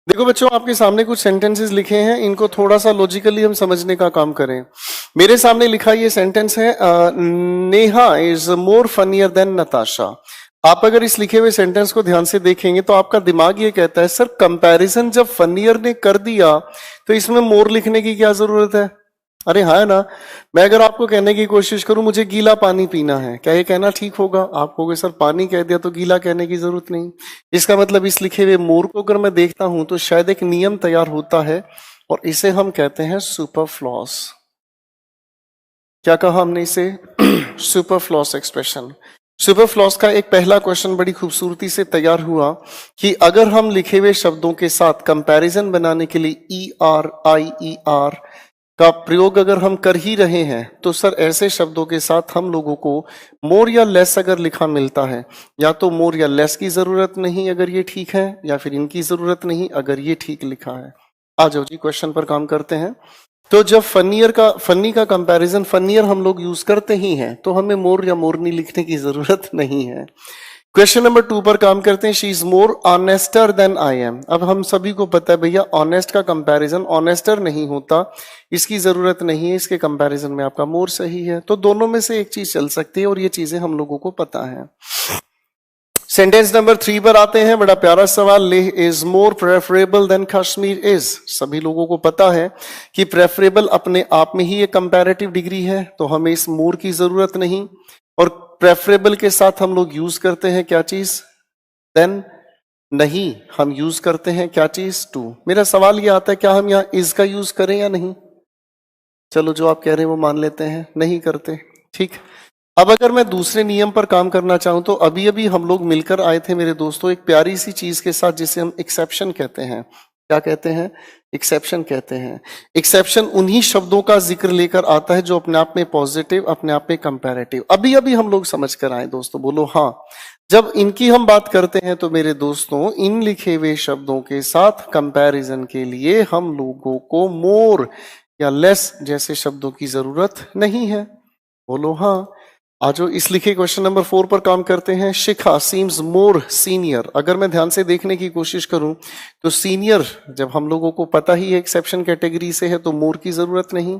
देखो बच्चों, आपके सामने कुछ सेंटेंसेस लिखे हैं, इनको थोड़ा सा लॉजिकली हम समझने का काम करें। मेरे सामने लिखा ये सेंटेंस है, Neha is more funnier than Natasha. आप अगर इस लिखे हुए सेंटेंस को ध्यान से देखेंगे तो आपका दिमाग ये कहता है, सर कंपैरिजन जब फनियर ने कर दिया तो इसमें मोर लिखने की क्या जरूरत है? अरे हाँ, है ना। मैं अगर आपको कहने की कोशिश करूं मुझे गीला पानी पीना है, क्या ये कहना ठीक होगा? आप कहोगे सर पानी कह दिया तो गीला कहने की जरूरत नहीं। इसका मतलब इस लिखे हुए मोर को अगर मैं देखता हूं तो शायद एक नियम तैयार होता है, और इसे हम कहते हैं सुपरफ्लॉस। क्या कहा हमने इसे? सुपरफ्लॉस एक्सप्रेशन। सुपरफ्लॉस का एक पहला क्वेश्चन बड़ी खूबसूरती से तैयार हुआ कि अगर हम लिखे हुए शब्दों के साथ कंपैरिजन बनाने के लिए ER का प्रयोग अगर हम कर ही रहे हैं तो सर ऐसे शब्दों के साथ हम लोगों को मोर या लेस अगर लिखा मिलता है, या तो मोर या लेस की जरूरत नहीं अगर ये ठीक है, या फिर इनकी जरूरत नहीं अगर ये ठीक लिखा है। आ जाओ जी, क्वेश्चन पर काम करते हैं। तो जब फनी का कंपैरिजन फनियर हम लोग यूज करते ही हैं तो हमें मोर या मोरनी लिखने की जरूरत नहीं है। क्वेश्चन नंबर 2 पर काम करते हैं। She is more honester than I am. अब हम सभी को पता है भैया, ऑनेस्ट का कंपैरिजन ऑनेस्टर नहीं होता, इसकी जरूरत नहीं है, इसके कंपैरिजन में आपका मोर सही है। तो दोनों में से एक चीज चल सकती है और ये चीजें हम लोगों को पता है। सेंटेंस नंबर 3 पर आते हैं। बड़ा प्यारा सवाल, Leh is more preferable than Kashmir is. सभी लोगों को पता है कि प्रेफरेबल अपने आप में ही एक कंपैरेटिव डिग्री है, तो हमें इस मोर की जरूरत नहीं। और प्रेफरेबल के साथ हम लोग यूज करते हैं क्या चीज? देन नहीं, हम यूज करते हैं क्या चीज? टू। मेरा सवाल यह आता है, क्या हम यहां इज का यूज करें या नहीं? चलो जो आप कह रहे हैं वो मान लेते हैं, नहीं करते। ठीक, अब अगर मैं दूसरे नियम पर काम करना चाहूं तो अभी अभी हम लोग मिलकर आए थे मेरे दोस्तों एक प्यारी सी चीज के साथ जिसे हम एक्सेप्शन कहते हैं। क्या कहते हैं? एक्सेप्शन कहते हैं। एक्सेप्शन उन्हीं शब्दों का जिक्र लेकर आता है जो अपने आप में पॉजिटिव, अपने आप में कंपैरेटिव। अभी अभी हम लोग समझ कर आए दोस्तों, बोलो हाँ। जब इनकी हम बात करते हैं तो मेरे दोस्तों इन लिखे हुए शब्दों के साथ कंपैरिजन के लिए हम लोगों को मोर या लेस जैसे शब्दों की जरूरत नहीं है। बोलो हाँ। आज इस लिखे क्वेश्चन नंबर 4 पर काम करते हैं। शिखा सीम्स मोर सीनियर। अगर मैं ध्यान से देखने की कोशिश करूं तो सीनियर जब हम लोगों को पता ही एक्सेप्शन कैटेगरी से है तो मोर की जरूरत नहीं।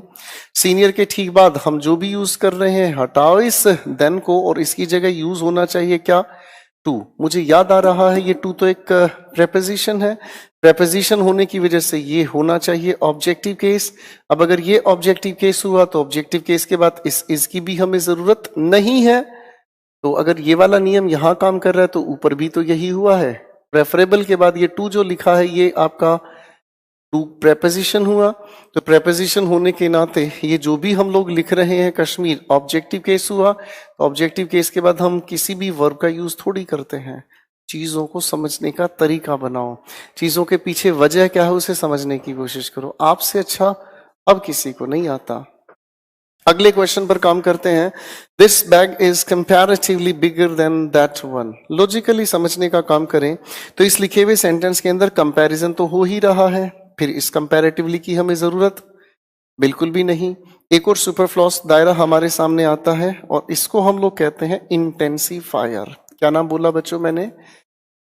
सीनियर के ठीक बाद हम जो भी यूज कर रहे हैं हटाओ इस देन को और इसकी जगह यूज होना चाहिए क्या? टू। मुझे याद आ रहा है ये टू तो एक प्रेपोजिशन है। प्रेपोजिशन होने की वजह से ये होना चाहिए ऑब्जेक्टिव केस। अब अगर ये ऑब्जेक्टिव केस हुआ तो ऑब्जेक्टिव केस के बाद इसकी भी हमें जरूरत नहीं है। तो अगर ये वाला नियम यहां काम कर रहा है तो ऊपर भी तो यही हुआ है। प्रेफरेबल के बाद ये टू जो लिखा है ये आपका टू प्रेपोजिशन हुआ। तो प्रेपोजिशन होने के नाते ये जो भी हम लोग लिख रहे हैं कश्मीर ऑब्जेक्टिव केस हुआ। तो ऑब्जेक्टिव केस के बाद हम किसी भी वर्ब का यूज थोड़ी करते हैं। चीजों को समझने का तरीका बनाओ, चीजों के पीछे वजह क्या है उसे समझने की कोशिश करो। आपसे अच्छा अब किसी को नहीं आता। अगले क्वेश्चन पर काम करते हैं। This bag is comparatively bigger than that one. Logically समझने का काम करें तो इस लिखे हुए सेंटेंस के अंदर कंपैरिजन तो हो ही रहा है, फिर इस कंपैरेटिवली की हमें जरूरत बिल्कुल भी नहीं। एक और सुपरफ्लॉस दायरा हमारे सामने आता है और इसको हम लोग कहते हैं इंटेंसिफायर। क्या नाम बोला बच्चों मैंने?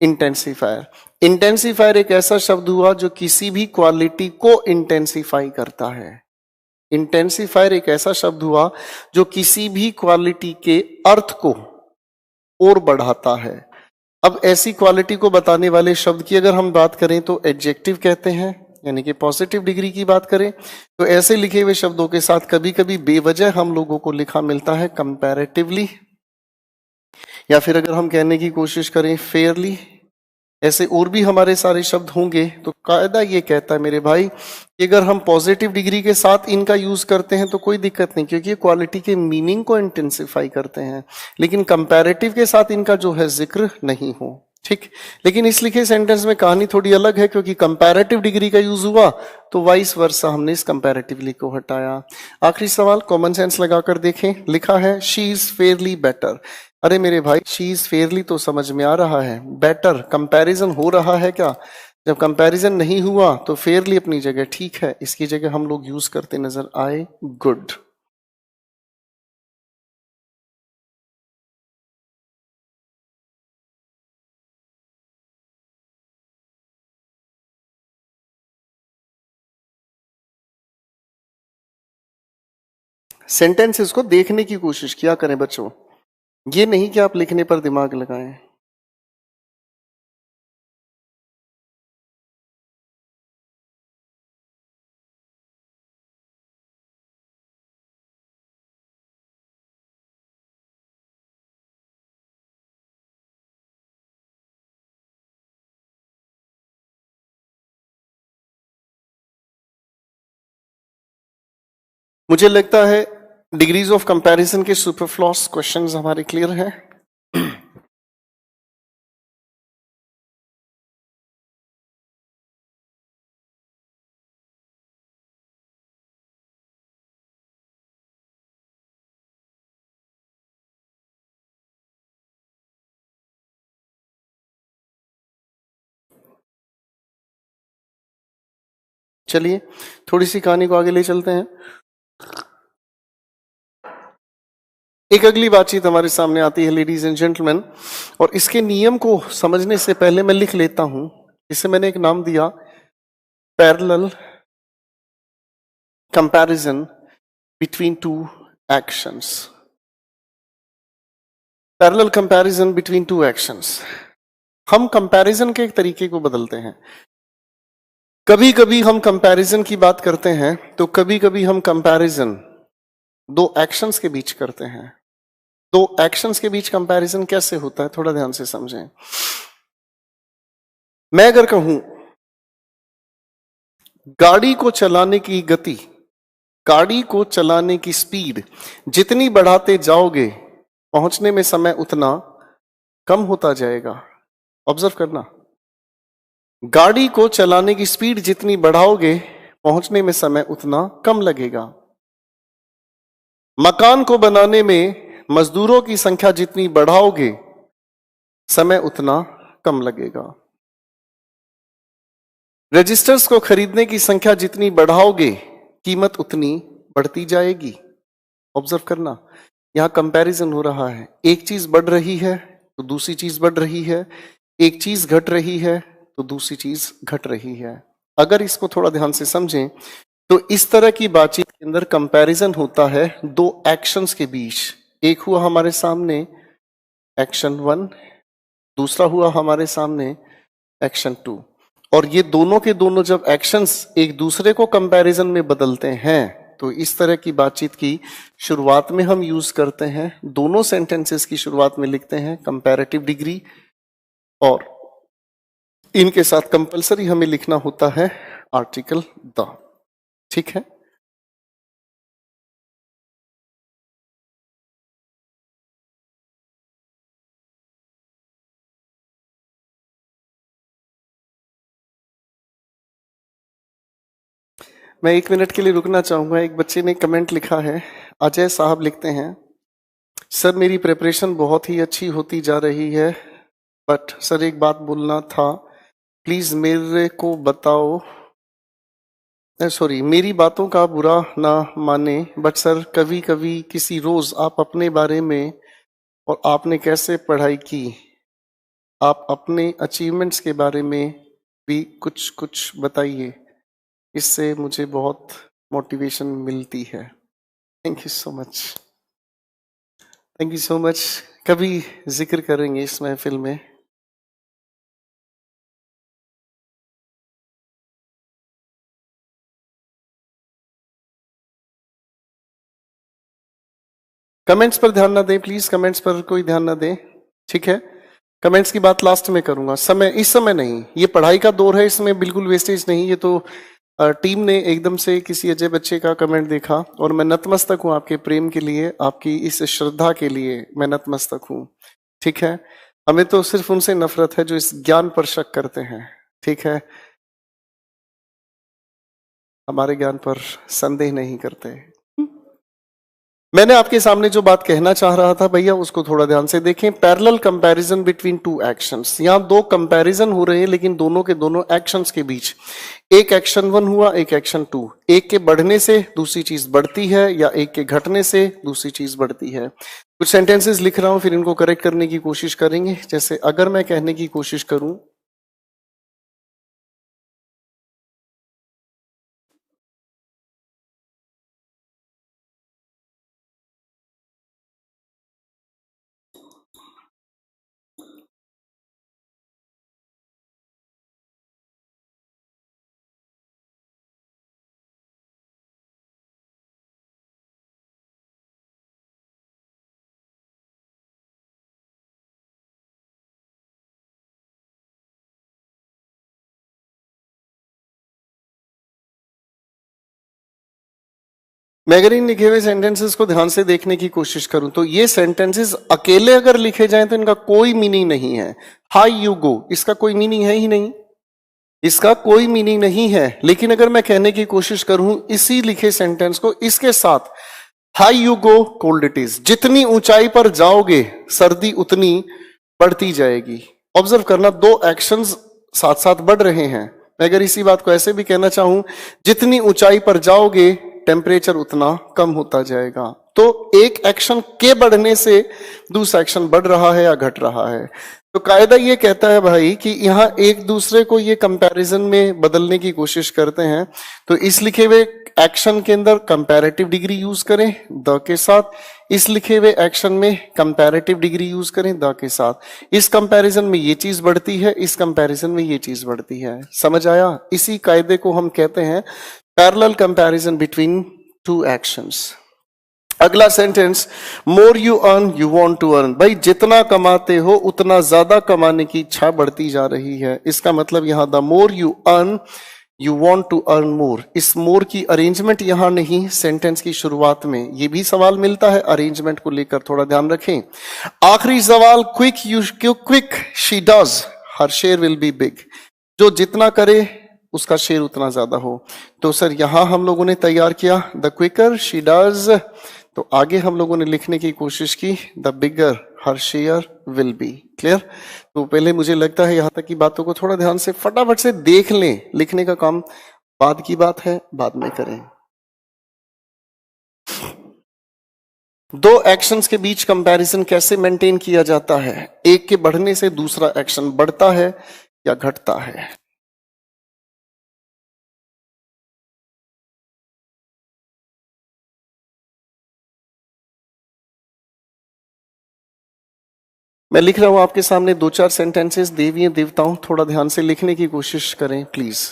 इंटेंसिफायर। इंटेंसिफायर एक ऐसा शब्द हुआ जो किसी भी क्वालिटी को इंटेंसिफाई करता है। इंटेंसिफायर एक ऐसा शब्द हुआ जो किसी भी क्वालिटी के अर्थ को और बढ़ाता है। अब ऐसी क्वालिटी को बताने वाले शब्द की अगर हम बात करें तो एडजेक्टिव कहते हैं, यानी कि पॉजिटिव डिग्री की बात करें तो ऐसे लिखे हुए शब्दों के साथ कभी कभी बेवजह हम लोगों को लिखा मिलता है कंपैरेटिवली, या फिर अगर हम कहने की कोशिश करें फेयरली। ऐसे और भी हमारे सारे शब्द होंगे। तो कायदा ये कहता है मेरे भाई कि अगर हम पॉजिटिव डिग्री के साथ इनका यूज करते हैं तो कोई दिक्कत नहीं, क्योंकि ये क्वालिटी के मीनिंग को इंटेंसिफाई करते हैं। लेकिन कंपैरेटिव के साथ इनका जो है जिक्र नहीं हो। ठीक, लेकिन इस लिखे सेंटेंस में कहानी थोड़ी अलग है, क्योंकि कंपैरेटिव डिग्री का यूज हुआ तो वाइस वर्सा हमने इस कंपैरेटिवली को हटाया। आखिरी सवाल कॉमन सेंस लगाकर देखें। लिखा है शी इज फेयरली बेटर। अरे मेरे भाई शी इज फेयरली तो समझ में आ रहा है, बेटर कंपैरिजन हो रहा है क्या? जब कंपैरिजन नहीं हुआ तो फेयरली अपनी जगह ठीक है, इसकी जगह हम लोग यूज करते नजर आए गुड। सेंटेंसेस को देखने की कोशिश किया करें बच्चों, ये नहीं कि आप लिखने पर दिमाग लगाएं। मुझे लगता है डिग्रीज ऑफ कंपैरिजन के सुपरफ्लॉस क्वेश्चंस हमारे क्लियर हैं। चलिए थोड़ी सी कहानी को आगे ले चलते हैं। एक अगली बातचीत हमारे सामने आती है लेडीज एंड जेंटलमैन, और इसके नियम को समझने से पहले मैं लिख लेता हूं। इसे मैंने एक नाम दिया parallel comparison between two actions. Parallel comparison between two actions. हम कंपैरिजन के एक तरीके को बदलते हैं। कभी कभी हम कंपैरिजन की बात करते हैं तो कभी कभी हम कंपैरिजन दो एक्शंस के बीच करते हैं। दो एक्शंस के बीच कंपैरिजन कैसे होता है, थोड़ा ध्यान से समझें। मैं अगर कहूं गाड़ी को चलाने की गति, गाड़ी को चलाने की स्पीड जितनी बढ़ाते जाओगे पहुंचने में समय उतना कम होता जाएगा। ऑब्जर्व करना, गाड़ी को चलाने की स्पीड जितनी बढ़ाओगे पहुंचने में समय उतना कम लगेगा। मकान को बनाने में मजदूरों की संख्या जितनी बढ़ाओगे समय उतना कम लगेगा। रजिस्टर्स को खरीदने की संख्या जितनी बढ़ाओगे कीमत उतनी बढ़ती जाएगी। ऑब्जर्व करना, यहां कंपैरिजन हो रहा है। एक चीज बढ़ रही है तो दूसरी चीज बढ़ रही है, एक चीज घट रही है तो दूसरी चीज घट रही है। अगर इसको थोड़ा ध्यान से समझें तो इस तरह की बातचीत के अंदर कंपैरिजन होता है दो एक्शंस के बीच। एक हुआ हमारे सामने एक्शन 1, दूसरा हुआ हमारे सामने एक्शन 2, और ये दोनों के दोनों जब एक्शंस एक दूसरे को कंपैरिजन में बदलते हैं तो इस तरह की बातचीत की शुरुआत में हम यूज करते हैं। दोनों सेंटेंसेस की शुरुआत में लिखते हैं कंपैरेटिव डिग्री, और इनके साथ कंपलसरी हमें लिखना होता है आर्टिकल द। ठीक है, मैं 1 मिनट के लिए रुकना चाहूंगा। एक बच्चे ने कमेंट लिखा है, अजय साहब लिखते हैं, सर मेरी प्रिपरेशन बहुत ही अच्छी होती जा रही है, बट सर एक बात बोलना था, प्लीज मेरे को बताओ, सॉरी मेरी बातों का बुरा ना माने, बट सर कभी कभी किसी रोज आप अपने बारे में और आपने कैसे पढ़ाई की, आप अपने अचीवमेंट्स के बारे में भी कुछ कुछ बताइए, इससे मुझे बहुत मोटिवेशन मिलती है। Thank you so much, thank you so much. कभी जिक्र करेंगे इस महफिल में। कमेंट्स पर ध्यान ना दें प्लीज, कमेंट्स पर कोई ध्यान ना दें, ठीक है। कमेंट्स की बात लास्ट में करूंगा, समय इस समय नहीं, ये पढ़ाई का दौर है, इसमें बिल्कुल वेस्टेज नहीं। ये तो टीम ने एकदम से किसी अजय बच्चे का कमेंट देखा और मैं नतमस्तक हूं आपके प्रेम के लिए, आपकी इस श्रद्धा के लिए मैं नतमस्तक हूं, ठीक है। हमें तो सिर्फ उनसे नफरत है जो इस ज्ञान पर शक करते हैं, ठीक है, हमारे ज्ञान पर संदेह नहीं करते। मैंने आपके सामने जो बात कहना चाह रहा था भैया उसको थोड़ा ध्यान से देखें। Parallel comparison between two actions, यहां दो कंपैरिजन हो रहे हैं लेकिन दोनों के दोनों एक्शंस के बीच एक एक्शन 1 हुआ, एक एक्शन 2। एक के बढ़ने से दूसरी चीज बढ़ती है या एक के घटने से दूसरी चीज बढ़ती है। कुछ सेंटेंसेस लिख रहा हूं, फिर इनको करेक्ट करने की कोशिश करेंगे। जैसे अगर मैं कहने की कोशिश करूं, मैं अगर इन लिखे हुए सेंटेंसेस को ध्यान से देखने की कोशिश करूं तो ये सेंटेंसेस अकेले अगर लिखे जाएं तो इनका कोई मीनिंग नहीं है। हाई यू गो, इसका कोई मीनिंग है ही नहीं, इसका कोई मीनिंग नहीं है। लेकिन अगर मैं कहने की कोशिश करूं इसी लिखे सेंटेंस को इसके साथ, high you go cold it is, जितनी ऊंचाई पर जाओगे सर्दी उतनी बढ़ती जाएगी। ऑब्जर्व करना, दो एक्शंस साथ साथ बढ़ रहे हैं। मैं अगर इसी बात को ऐसे भी कहना चाहूं, जितनी ऊंचाई पर जाओगे टेम्परेचर उतना कम होता जाएगा। तो एक एक्शन के बढ़ने से दूसरा एक्शन बढ़ रहा है या घट रहा है। तो कायदा ये कहता है भाई कि यहाँ एक दूसरे को ये कंपैरिजन में बदलने की कोशिश करते हैं, तो इस लिखे हुए एक्शन के अंदर कंपैरेटिव डिग्री यूज करें द के साथ, इस लिखे हुए एक्शन में कंपैरेटिव डिग्री यूज करें द के साथ। इस कंपैरिजन में ये चीज बढ़ती है, इस कंपैरिजन में ये चीज बढ़ती है। समझ आया? इसी कायदे को हम कहते हैं parallel comparison between two actions. अगला sentence, more you earn you want to earn. भाई जितना कमाते हो उतना ज्यादा कमाने की इच्छा बढ़ती जा रही है। इसका मतलब यहां the more you earn you want to earn more. इस मोर की अरेंजमेंट यहां नहीं, सेंटेंस की शुरुआत में। ये भी सवाल मिलता है, अरेंजमेंट को लेकर थोड़ा ध्यान रखें। आखिरी सवाल, quick you quick she does her share will be big. जो जितना करे उसका शेयर उतना ज्यादा हो। तो सर यहां हम लोगों ने तैयार किया द क्विकर शी डज, तो आगे हम लोगों ने लिखने की कोशिश की the bigger her share will be. Clear? तो पहले मुझे लगता है यहां तक की बातों को थोड़ा ध्यान से फटाफट से देख लें। लिखने का काम बाद की बात है, बाद में करें। दो एक्शंस के बीच कंपैरिजन कैसे मेंटेन किया जाता है? एक के बढ़ने से दूसरा एक्शन बढ़ता है या घटता है? मैं लिख रहा हूं आपके सामने दो चार सेंटेंसेस। देवी देवताओं, थोड़ा ध्यान से लिखने की कोशिश करें प्लीज।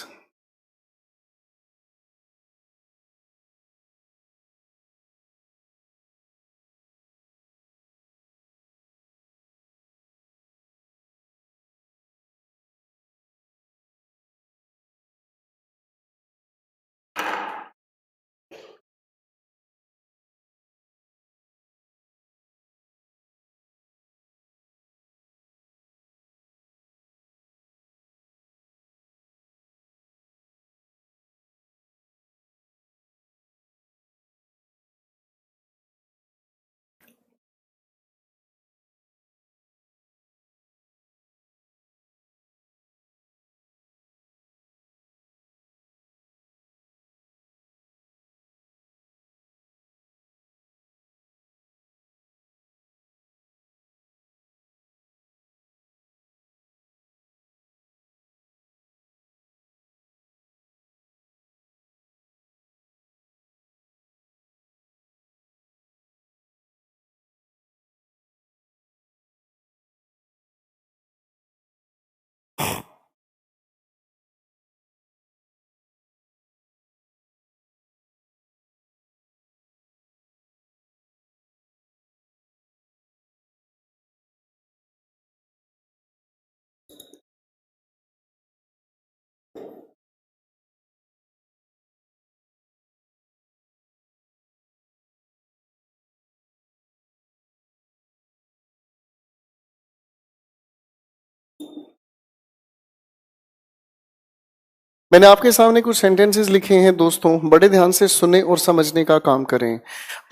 मैंने आपके सामने कुछ सेंटेंसेस लिखे हैं दोस्तों, बड़े ध्यान से सुने और समझने का काम करें।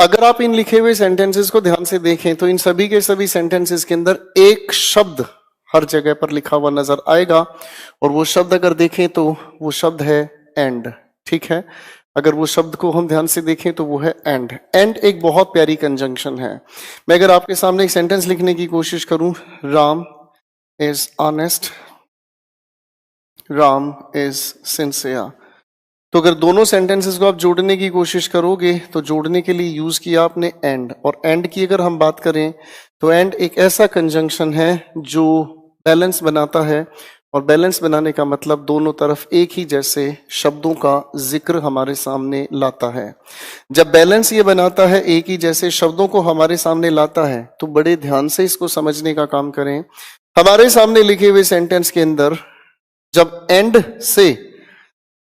अगर आप इन लिखे हुए सेंटेंसेस को ध्यान से देखें तो इन सभी के सभी सेंटेंसेस के अंदर एक शब्द हर जगह पर लिखा हुआ नजर आएगा, और वो शब्द अगर देखें तो वो शब्द है एंड। ठीक है? अगर वो शब्द को हम ध्यान से देखें तो वो है एंड। एंड एक बहुत प्यारी कंजंक्शन है। मैं अगर आपके सामने एक सेंटेंस लिखने की कोशिश करूं, Ram is honest, Ram is sincere, तो अगर दोनों सेंटेंसेस को आप जोड़ने की कोशिश करोगे तो जोड़ने के लिए यूज किया आपने एंड। और एंड की अगर हम बात करें तो एंड एक ऐसा कंजंक्शन है जो बैलेंस बनाता है, और बैलेंस बनाने का मतलब दोनों तरफ एक ही जैसे शब्दों का जिक्र हमारे सामने लाता है। जब बैलेंस ये बनाता है, एक ही जैसे शब्दों को हमारे सामने लाता है, तो बड़े ध्यान से इसको समझने का काम करें। हमारे सामने लिखे हुए सेंटेंस के अंदर जब एंड से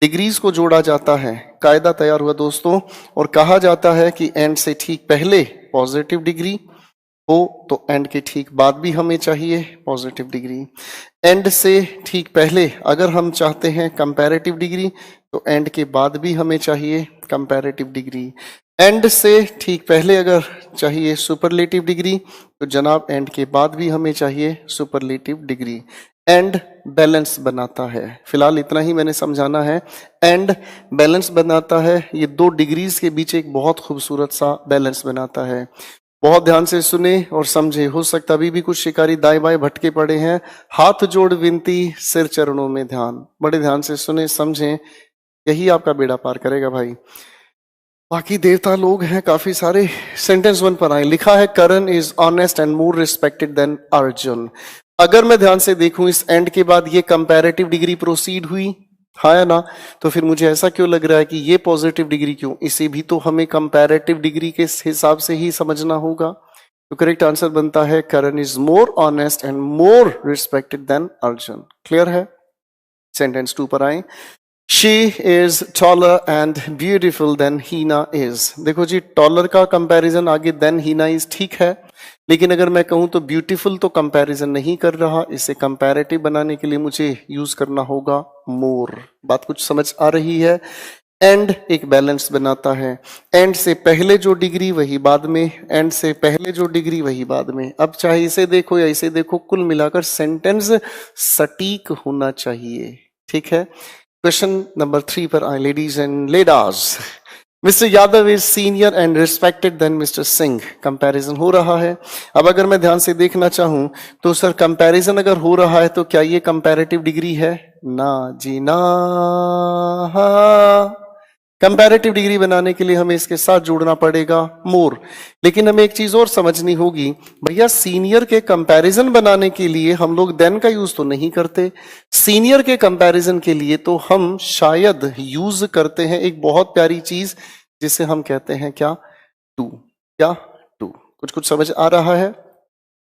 डिग्रीज को जोड़ा जाता है, कायदा तैयार हुआ दोस्तों, और कहा जाता है कि एंड से ठीक पहले पॉजिटिव डिग्री हो तो एंड के ठीक बाद भी हमें चाहिए पॉजिटिव डिग्री। एंड से ठीक पहले अगर हम चाहते हैं कंपैरेटिव डिग्री तो एंड के बाद भी हमें चाहिए कंपैरेटिव डिग्री। एंड से ठीक पहले अगर चाहिए सुपरलेटिव डिग्री तो जनाब एंड के बाद भी हमें चाहिए सुपरलेटिव डिग्री। एंड बैलेंस बनाता है। फिलहाल इतना ही मैंने समझाना है। एंड बैलेंस बनाता है, ये दो डिग्रीज के बीच एक बहुत खूबसूरत सा बैलेंस बनाता है। बहुत ध्यान से सुने और समझे। हो सकता अभी भी कुछ शिकारी दाएं बाएं भटके पड़े हैं। हाथ जोड़ विनती, सिर चरणों में ध्यान। बड़े ध्यान से सुने समझें, यही आपका बेड़ा पार करेगा भाई। बाकी देवता लोग हैं काफी सारे। सेंटेंस 1 पर आए, लिखा है Karan is honest and more respected than Arjun. अगर मैं ध्यान से देखूं इस एंड के बाद ये कंपैरेटिव डिग्री प्रोसीड हुई, हाँ या ना? तो फिर मुझे ऐसा क्यों लग रहा है कि ये पॉजिटिव डिग्री क्यों? इसे भी तो हमें कंपैरेटिव डिग्री के हिसाब से ही समझना होगा। तो करेक्ट आंसर बनता है Karan is more honest and more respected than Arjun. Clear है? सेंटेंस 2 पर आए, she is taller and beautiful than Heena is. देखो जी, टॉलर का कंपैरिजन आगे देन हीना इज ठीक है, लेकिन अगर मैं कहूं तो ब्यूटीफुल तो कंपैरिजन नहीं कर रहा। इसे कंपैरेटिव बनाने के लिए मुझे यूज करना होगा मोर। बात कुछ समझ आ रही है? एंड एक बैलेंस बनाता है। एंड से पहले जो डिग्री वही बाद में, एंड से पहले जो डिग्री वही बाद में। अब चाहे इसे देखो या इसे देखो, कुल मिलाकर सेंटेंस सटीक होना चाहिए। ठीक है? क्वेश्चन नंबर 3 पर आए, ladies and lads. Mister Yadav is senior and respected than mister Singh. Comparison हो रहा है। अब अगर मैं ध्यान से देखना चाहूं तो सर कंपैरिजन अगर हो रहा है तो क्या ये कंपैरेटिव डिग्री है? ना जी ना। कंपैरेटिव डिग्री बनाने के लिए हमें इसके साथ जोड़ना पड़ेगा मोर। लेकिन हमें एक चीज और समझनी होगी, भैया सीनियर के कंपैरिजन बनाने के लिए हम लोग देन का यूज तो नहीं करते। सीनियर के कंपैरिजन के लिए तो हम शायद यूज करते हैं एक बहुत प्यारी चीज जिसे हम कहते हैं क्या? टू। क्या? टू। कुछ कुछ समझ आ रहा है?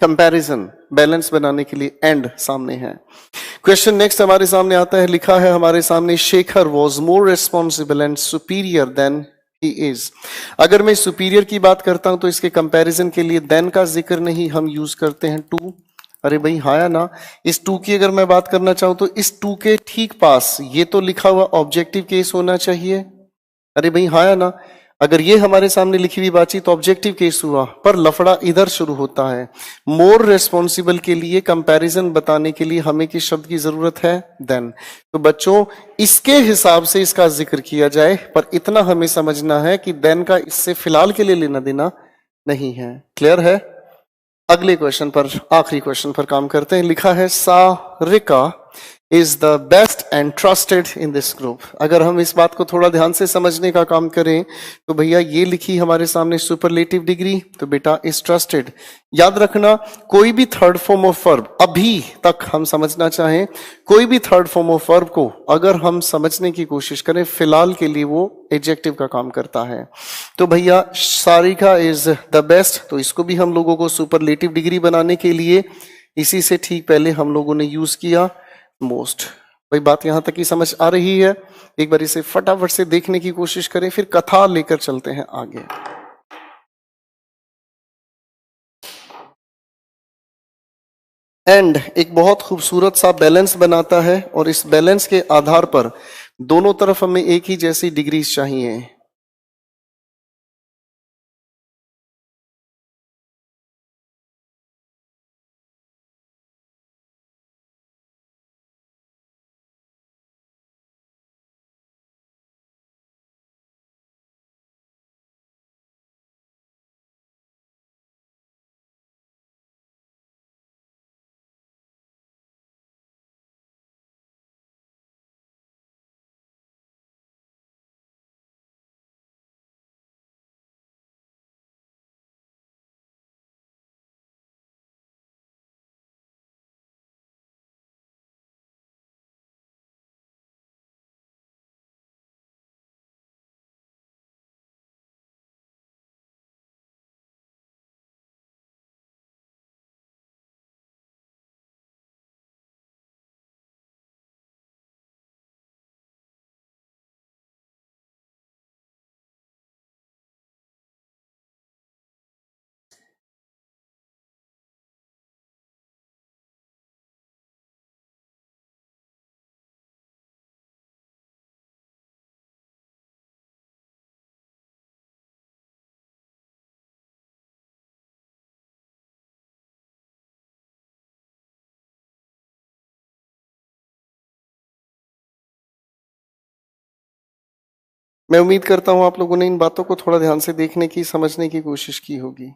कंपैरिजन बैलेंस बनाने के लिए एंड सामने है। क्वेश्चन नेक्स्ट हमारे सामने आता है, लिखा है हमारे सामने, Shekhar was more responsible and superior than he is. अगर मैं सुपीरियर की बात करता हूं तो इसके कंपैरिजन के लिए देन का जिक्र नहीं, हम यूज करते हैं टू। अरे भाई हाँ या ना? इस टू की अगर मैं बात करना चाहूं तो इस टू के ठीक पास ये तो लिखा हुआ ऑब्जेक्टिव केस होना चाहिए। अरे भाई हाँ या ना? अगर ये हमारे सामने लिखी हुई बातचीत तो ऑब्जेक्टिव केस हुआ, पर लफड़ा इधर शुरू होता है। मोर रेस्पॉन्सिबल के लिए कंपैरिजन बताने के लिए हमें किस शब्द की जरूरत है? देन। तो बच्चों इसके हिसाब से इसका जिक्र किया जाए, पर इतना हमें समझना है कि देन का इससे फिलहाल के लिए लेना देना नहीं है। क्लियर है? अगले क्वेश्चन पर, आखिरी क्वेश्चन पर काम करते हैं। लिखा है Sarika is the best and trusted in this group. अगर हम इस बात को थोड़ा ध्यान से समझने का काम करें तो भैया ये लिखी हमारे सामने सुपरलेटिव डिग्री, तो बेटा इज ट्रस्टेड। याद रखना, कोई भी थर्ड फॉर्म ऑफ वर्ब अभी तक हम समझना चाहें, कोई भी थर्ड फॉर्म ऑफ वर्ब को अगर हम समझने की कोशिश करें फिलहाल के लिए वो एडजेक्टिव का काम करता है। तो भैया सारिका इज द बेस्ट, तो इसको भी हम लोगों को सुपरलेटिव डिग्री बनाने के लिए इसी से ठीक पहले हम लोगों ने यूज किया मोस्ट। भाई बात यहां तक ही समझ आ रही है? एक बार इसे फटाफट से देखने की कोशिश करें, फिर कथा लेकर चलते हैं आगे। एंड एक बहुत खूबसूरत सा बैलेंस बनाता है और इस बैलेंस के आधार पर दोनों तरफ हमें एक ही जैसी डिग्रीज चाहिए। मैं उम्मीद करता हूं आप लोगों ने इन बातों को थोड़ा ध्यान से देखने की, समझने की कोशिश की होगी।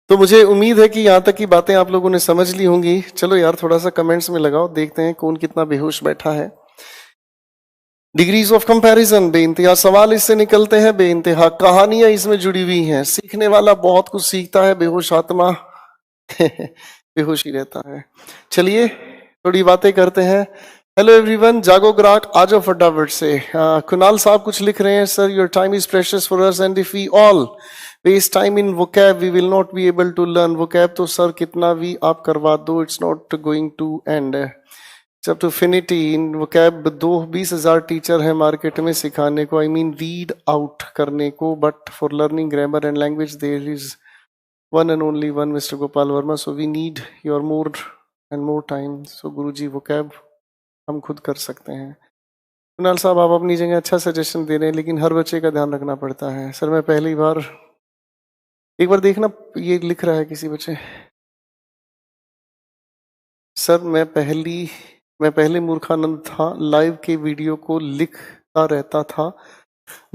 तो मुझे उम्मीद है कि यहाँ तक की बातें आप लोगों ने समझ ली होंगी। चलो यार थोड़ा सा कमेंट्स में लगाओ, देखते हैं कौन कितना बेहोश बैठा है। डिग्रीज ऑफ कंपैरिजन, बेइंतहा सवाल इससे निकलते हैं, बेइंतहा कहानियां इसमें जुड़ी हुई हैं। सीखने वाला बहुत कुछ सीखता है, बेहोश आत्मा बेहोश ही रहता है। चलिए थोड़ी बातें करते हैं। हेलो एवरीवन, जागो ग्राहक आ जाओ फटाफट से। कुणाल साहब कुछ लिख रहे हैं, sir your time is precious for us and if we all waste time in vocab we will not be able to learn. Vocab तो सर कितना भी आप करवा दो, it's not going to end. जब infinity in vocab 20,000 teacher है market में सिखाने को, आई मीन रीड आउट करने को, but for learning grammar and language there is one and only one, Mr. Gopal Verma. So we need your more and more time. So Guruji vocab हम खुद कर सकते हैं। कुणाल साहब आप अपनी जगह अच्छा सजेशन दे रहे हैं, लेकिन हर बच्चे का ध्यान रखना पड़ता है। सर मैं पहली बार, एक बार देखना ये लिख रहा है किसी बच्चे। सर मैं पहले मूर्खानंद था, लाइव के वीडियो को लिखता रहता था।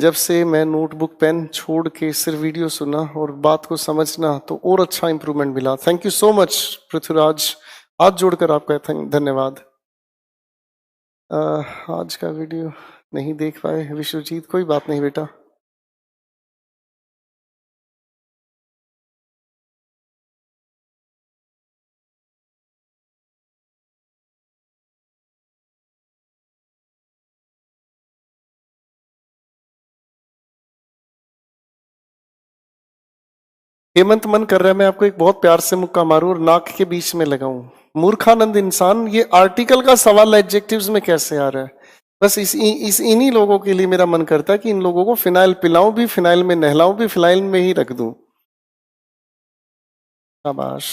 जब से मैं नोटबुक पेन छोड़ के सिर्फ वीडियो सुना और बात को समझना तो और अच्छा इंप्रूवमेंट मिला। Thank you so much Prithviraj, हाथ जोड़कर आपका धन्यवाद। आज का वीडियो नहीं देख पाए विश्वजीत, कोई बात नहीं बेटा। हेमंत मन कर रहा है मैं आपको एक बहुत प्यार से मुक्का मारूं और नाक के बीच में लगाऊं। मूर्खानंद इंसान, ये आर्टिकल का सवाल एडजेक्टिव्स में कैसे आ रहा है? बस इन्हीं लोगों के लिए मेरा मन करता है कि इन लोगों को फिनाइल पिलाऊं भी, फिनाइल में नहलाऊं भी, फिनाइल में ही रख दूं। शाबाश।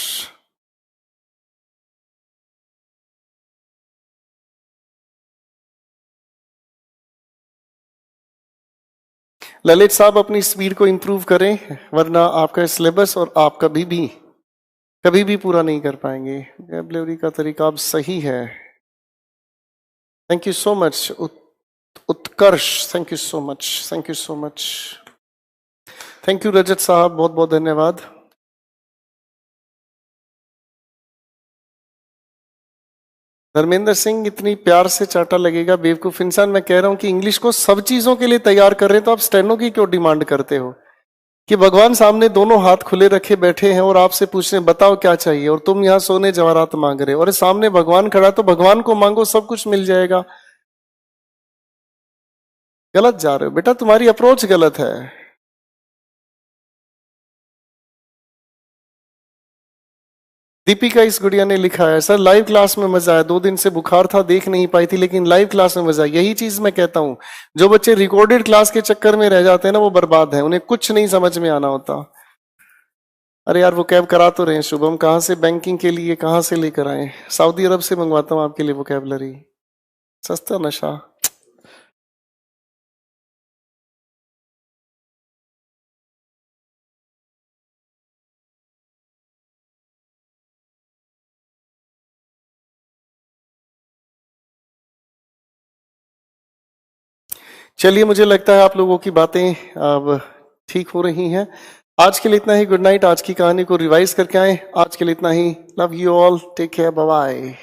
ललित साहब अपनी स्पीड को इंप्रूव करें, वरना आपका सिलेबस और आप कभी भी पूरा नहीं कर पाएंगे। वोकैबुलरी का तरीका अब सही है। Thank you so much Utkarsh, thank you so much, thank you so much, thank you Rajat साहब, बहुत बहुत धन्यवाद। धर्मेंद्र सिंह, इतनी प्यार से चाटा लगेगा बेवकूफ इंसान। मैं कह रहा हूं कि इंग्लिश को सब चीजों के लिए तैयार कर रहे हैं, तो आप स्टेनो की क्यों डिमांड करते हो? कि भगवान सामने दोनों हाथ खुले रखे बैठे हैं और आपसे पूछ रहे हैं बताओ क्या चाहिए, और तुम यहाँ सोने जवाहरात मांग रहे हो। और सामने भगवान खड़ा, तो भगवान को मांगो, सब कुछ मिल जाएगा। गलत जा रहे हो बेटा, तुम्हारी अप्रोच गलत है। दीपिका इस गुड़िया ने लिखा है, सर लाइव क्लास में मजा आया, 2 दिन से बुखार था देख नहीं पाई थी, लेकिन लाइव क्लास में मजा। यही चीज मैं कहता हूं, जो बच्चे रिकॉर्डेड क्लास के चक्कर में रह जाते हैं ना, वो बर्बाद है, उन्हें कुछ नहीं समझ में आना होता। अरे यार वो कैब करा तो रहे हैं शुभम, कहाँ से बैंकिंग के लिए कहाँ से लेकर आए? सऊदी अरब से मंगवाता हूँ आपके लिए वोकैबुलरी, सस्ता नशा। चलिए मुझे लगता है आप लोगों की बातें अब ठीक हो रही हैं। आज के लिए इतना ही, गुड नाइट। आज की कहानी को रिवाइज करके आए, आज के लिए इतना ही। Love you all, take care, bye bye.